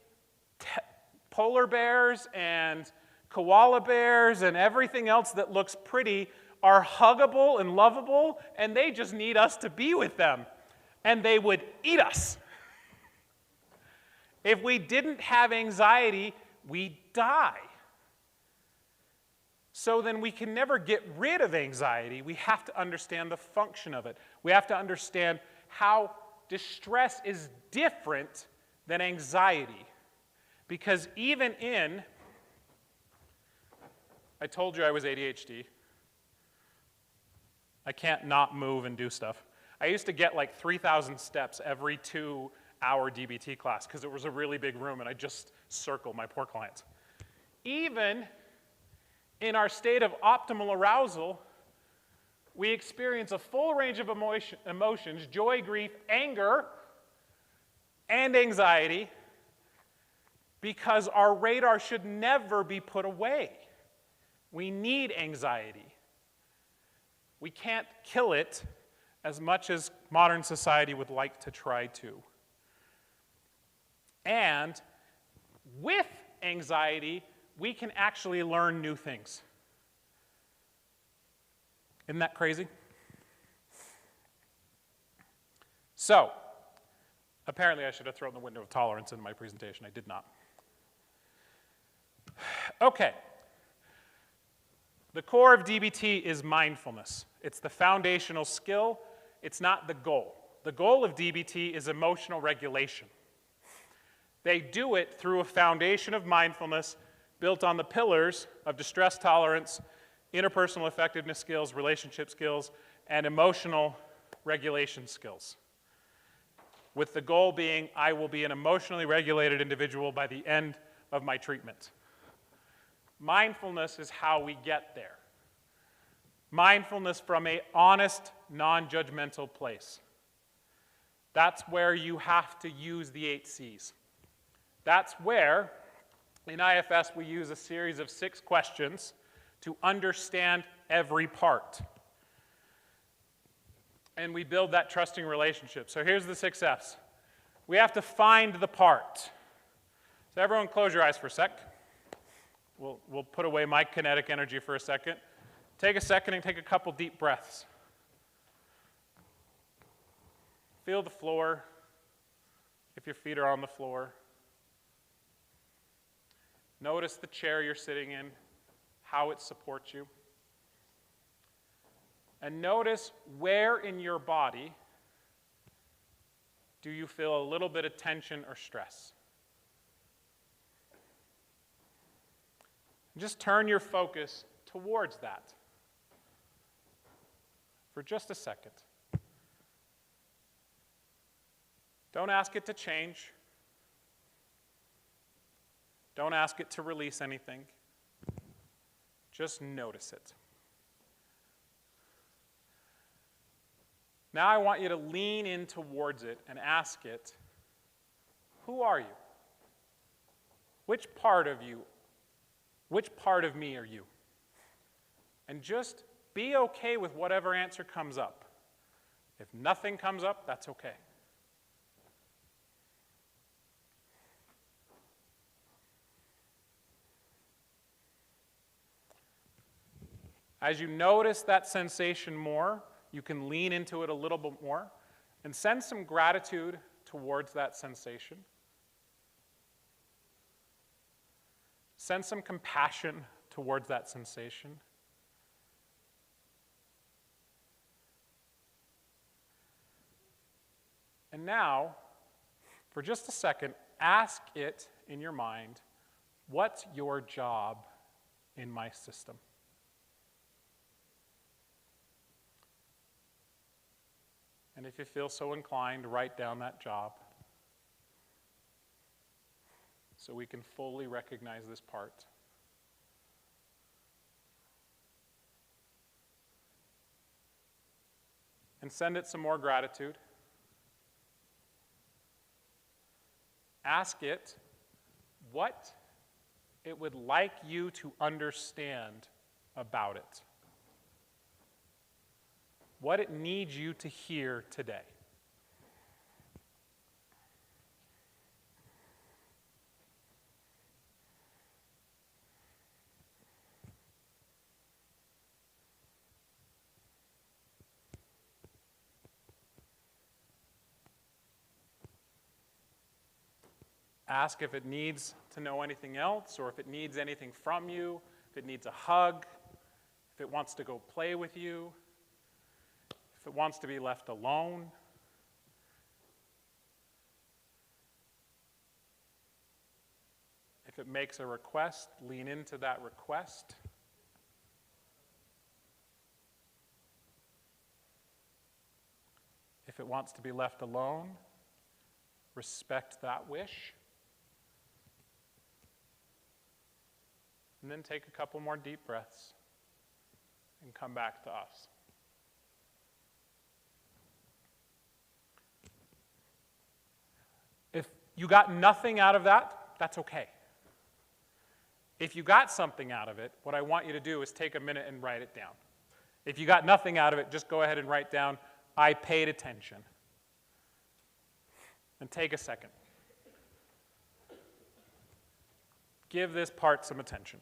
polar bears and koala bears and everything else that looks pretty are huggable and lovable, and they just need us to be with them, and they would eat us. If we didn't have anxiety, we'd die. So then we can never get rid of anxiety. We have to understand the function of it. We have to understand how distress is different than anxiety. Because even in, I told you I was ADHD. I can't not move and do stuff. I used to get like 3,000 steps every 2-hour DBT class because it was a really big room and I just circled my poor clients. Even in our state of optimal arousal, we experience a full range of emotions, joy, grief, anger, and anxiety, because our radar should never be put away. We need anxiety. We can't kill it as much as modern society would like to try to. And with anxiety, we can actually learn new things. Isn't that crazy? So, apparently I should have thrown the window of tolerance into my presentation. I did not. Okay. The core of DBT is mindfulness. It's the foundational skill. It's not the goal. The goal of DBT is emotional regulation. They do it through a foundation of mindfulness built on the pillars of distress tolerance, interpersonal effectiveness skills, relationship skills, and emotional regulation skills. With the goal being, I will be an emotionally regulated individual by the end of my treatment. Mindfulness is how we get there. Mindfulness from an honest, non-judgmental place. That's where you have to use the 8 C's. That's where, in IFS, we use a series of 6 questions to understand every part. And we build that trusting relationship. So here's the 6 F's. We have to find the part. So everyone close your eyes for a sec. We'll put away my kinetic energy for a second. Take a second and take a couple deep breaths. Feel the floor, if your feet are on the floor. Notice the chair you're sitting in, how it supports you. And notice where in your body do you feel a little bit of tension or stress. Just turn your focus towards that for just a second. Don't ask it to change. Don't ask it to release anything. Just notice it. Now I want you to lean in towards it and ask it, who are you? Which part of you? Which part of me are you? And just be okay with whatever answer comes up. If nothing comes up, that's okay. As you notice that sensation more, you can lean into it a little bit more and send some gratitude towards that sensation. Send some compassion towards that sensation. And now, for just a second, ask it in your mind, what's your job in my system? And if you feel so inclined, write down that job so we can fully recognize this part. And send it some more gratitude. Ask it what it would like you to understand about it. What it needs you to hear today. Ask if it needs to know anything else, or if it needs anything from you, if it needs a hug, if it wants to go play with you, if it wants to be left alone. If it makes a request, lean into that request. If it wants to be left alone, respect that wish. And then take a couple more deep breaths and come back to us. If you got nothing out of that, that's okay. If you got something out of it, what I want you to do is take a minute and write it down. If you got nothing out of it, just go ahead and write down, I paid attention. And take a second. Give this part some attention.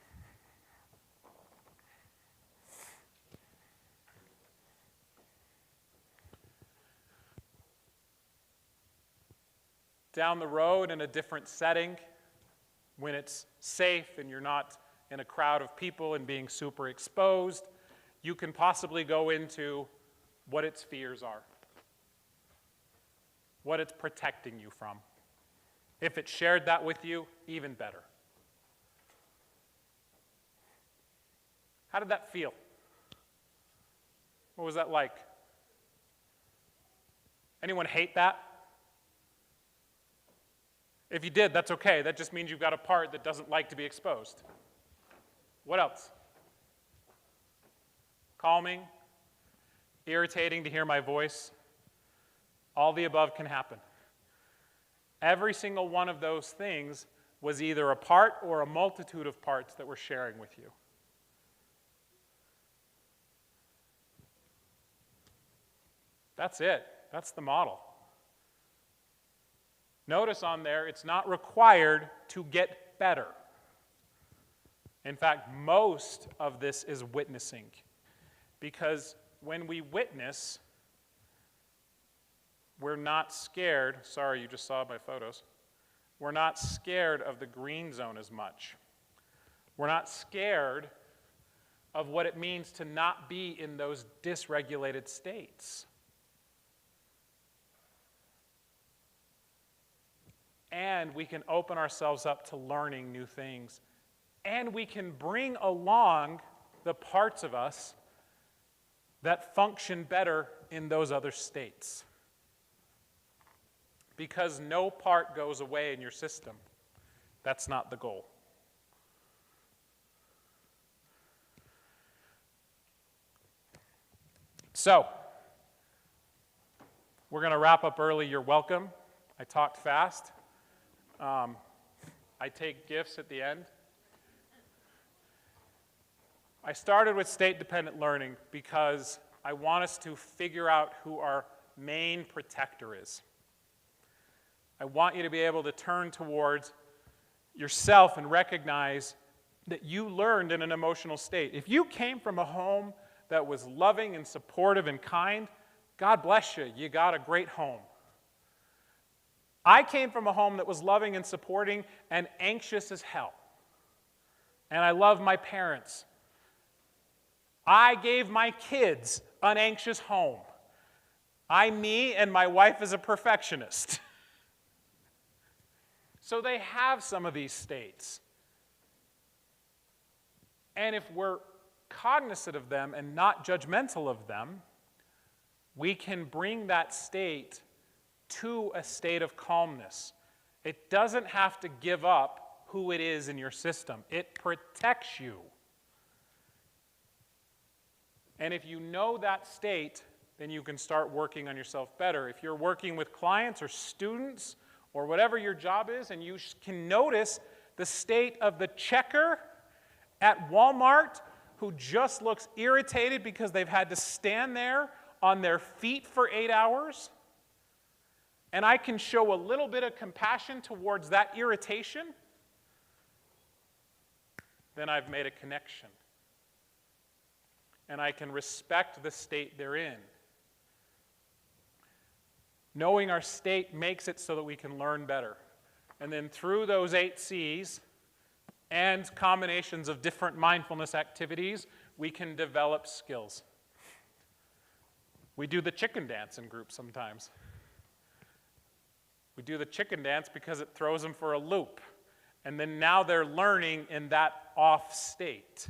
Down the road in a different setting, when it's safe and you're not in a crowd of people and being super exposed, you can possibly go into what its fears are, what it's protecting you from. If it shared that with you, even better. How did that feel? What was that like? Anyone hate that? If you did, that's okay. That just means you've got a part that doesn't like to be exposed. What else? Calming, irritating to hear my voice. All the above can happen. Every single one of those things was either a part or a multitude of parts that we're sharing with you. That's it. That's the model. Notice on there, it's not required to get better. In fact, most of this is witnessing. Because when we witness, we're not scared. Sorry, you just saw my photos. We're not scared of the green zone as much. We're not scared of what it means to not be in those dysregulated states. And we can open ourselves up to learning new things. And we can bring along the parts of us that function better in those other states. Because no part goes away in your system. That's not the goal. So, we're going to wrap up early. You're welcome. I talked fast. I take gifts at the end. I started with state-dependent learning because I want us to figure out who our main protector is. I want you to be able to turn towards yourself and recognize that you learned in an emotional state. If you came from a home that was loving and supportive and kind, God bless you, you got a great home. I came from a home that was loving and supporting and anxious as hell. And I love my parents. I gave my kids an anxious home. Me and my wife is a perfectionist. So they have some of these states. And if we're cognizant of them and not judgmental of them, we can bring that state to a state of calmness. It doesn't have to give up who it is in your system. It protects you. And if you know that state, then you can start working on yourself better. If you're working with clients or students or whatever your job is, and you can notice the state of the checker at Walmart who just looks irritated because they've had to stand there on their feet for 8 hours, and I can show a little bit of compassion towards that irritation, then I've made a connection. And I can respect the state they're in. Knowing our state makes it so that we can learn better. And then through those 8 C's and combinations of different mindfulness activities, we can develop skills. We do the chicken dance in groups sometimes. We do the chicken dance because it throws them for a loop. And then now they're learning in that off state.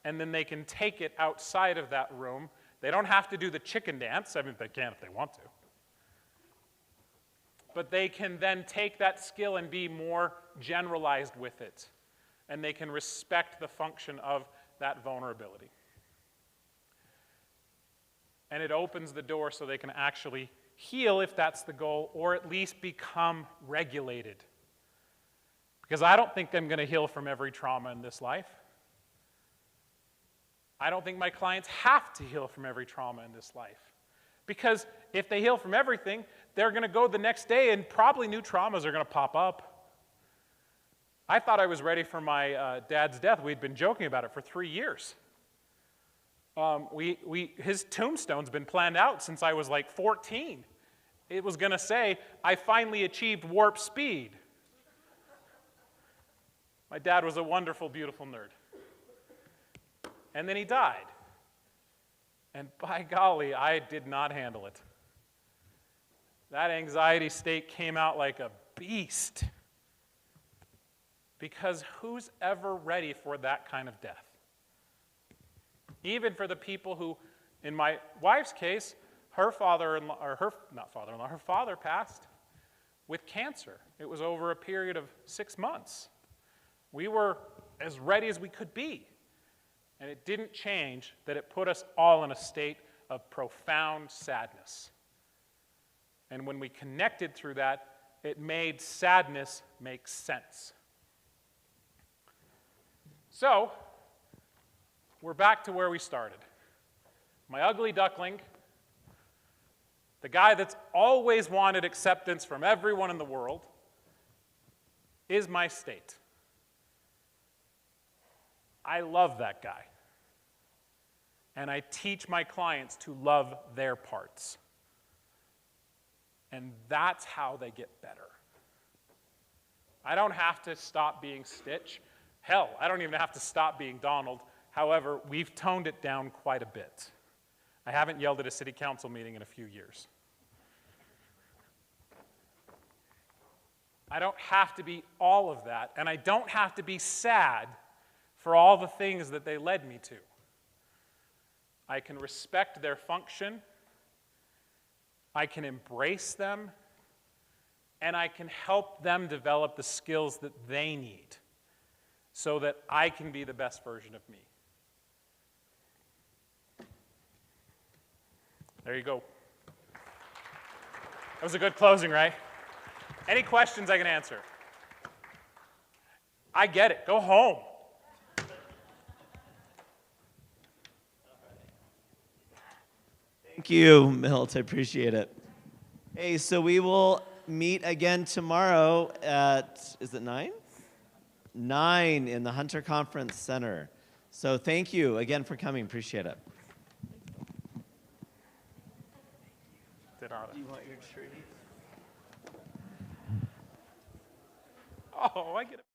And then they can take it outside of that room. They don't have to do the chicken dance. I mean, they can if they want to. But they can then take that skill and be more generalized with it. And they can respect the function of that vulnerability. And it opens the door so they can actually heal if that's the goal, or at least become regulated. Because I don't think I'm going to heal from every trauma in this life. I don't think my clients have to heal from every trauma in this life. Because if they heal from everything, they're going to go the next day and probably new traumas are going to pop up. I thought I was ready for my dad's death. We'd been joking about it for 3 years. His tombstone's been planned out since I was like 14. It was going to say, I finally achieved warp speed. My dad was a wonderful, beautiful nerd. And then he died. And by golly, I did not handle it. That anxiety state came out like a beast. Because who's ever ready for that kind of death? Even for the people who, in my wife's case, her father passed with cancer. It was over a period of 6 months. We were as ready as we could be. And it didn't change that it put us all in a state of profound sadness. And when we connected through that, it made sadness make sense. So, we're back to where we started. My ugly duckling, the guy that's always wanted acceptance from everyone in the world, is my state. I love that guy. And I teach my clients to love their parts. And that's how they get better. I don't have to stop being Stitch. Hell, I don't even have to stop being Donald. However, we've toned it down quite a bit. I haven't yelled at a city council meeting in a few years. I don't have to be all of that, and I don't have to be sad for all the things that they led me to. I can respect their function, I can embrace them, and I can help them develop the skills that they need so that I can be the best version of me. There you go. That was a good closing, right? Any questions I can answer? I get it. Go home. Thank you, Milt. I appreciate it. Hey, so we will meet again tomorrow at, is it 9? 9 in the Hunter Conference Center. So thank you again for coming. Appreciate it. Do you want your tree? Oh, I get it.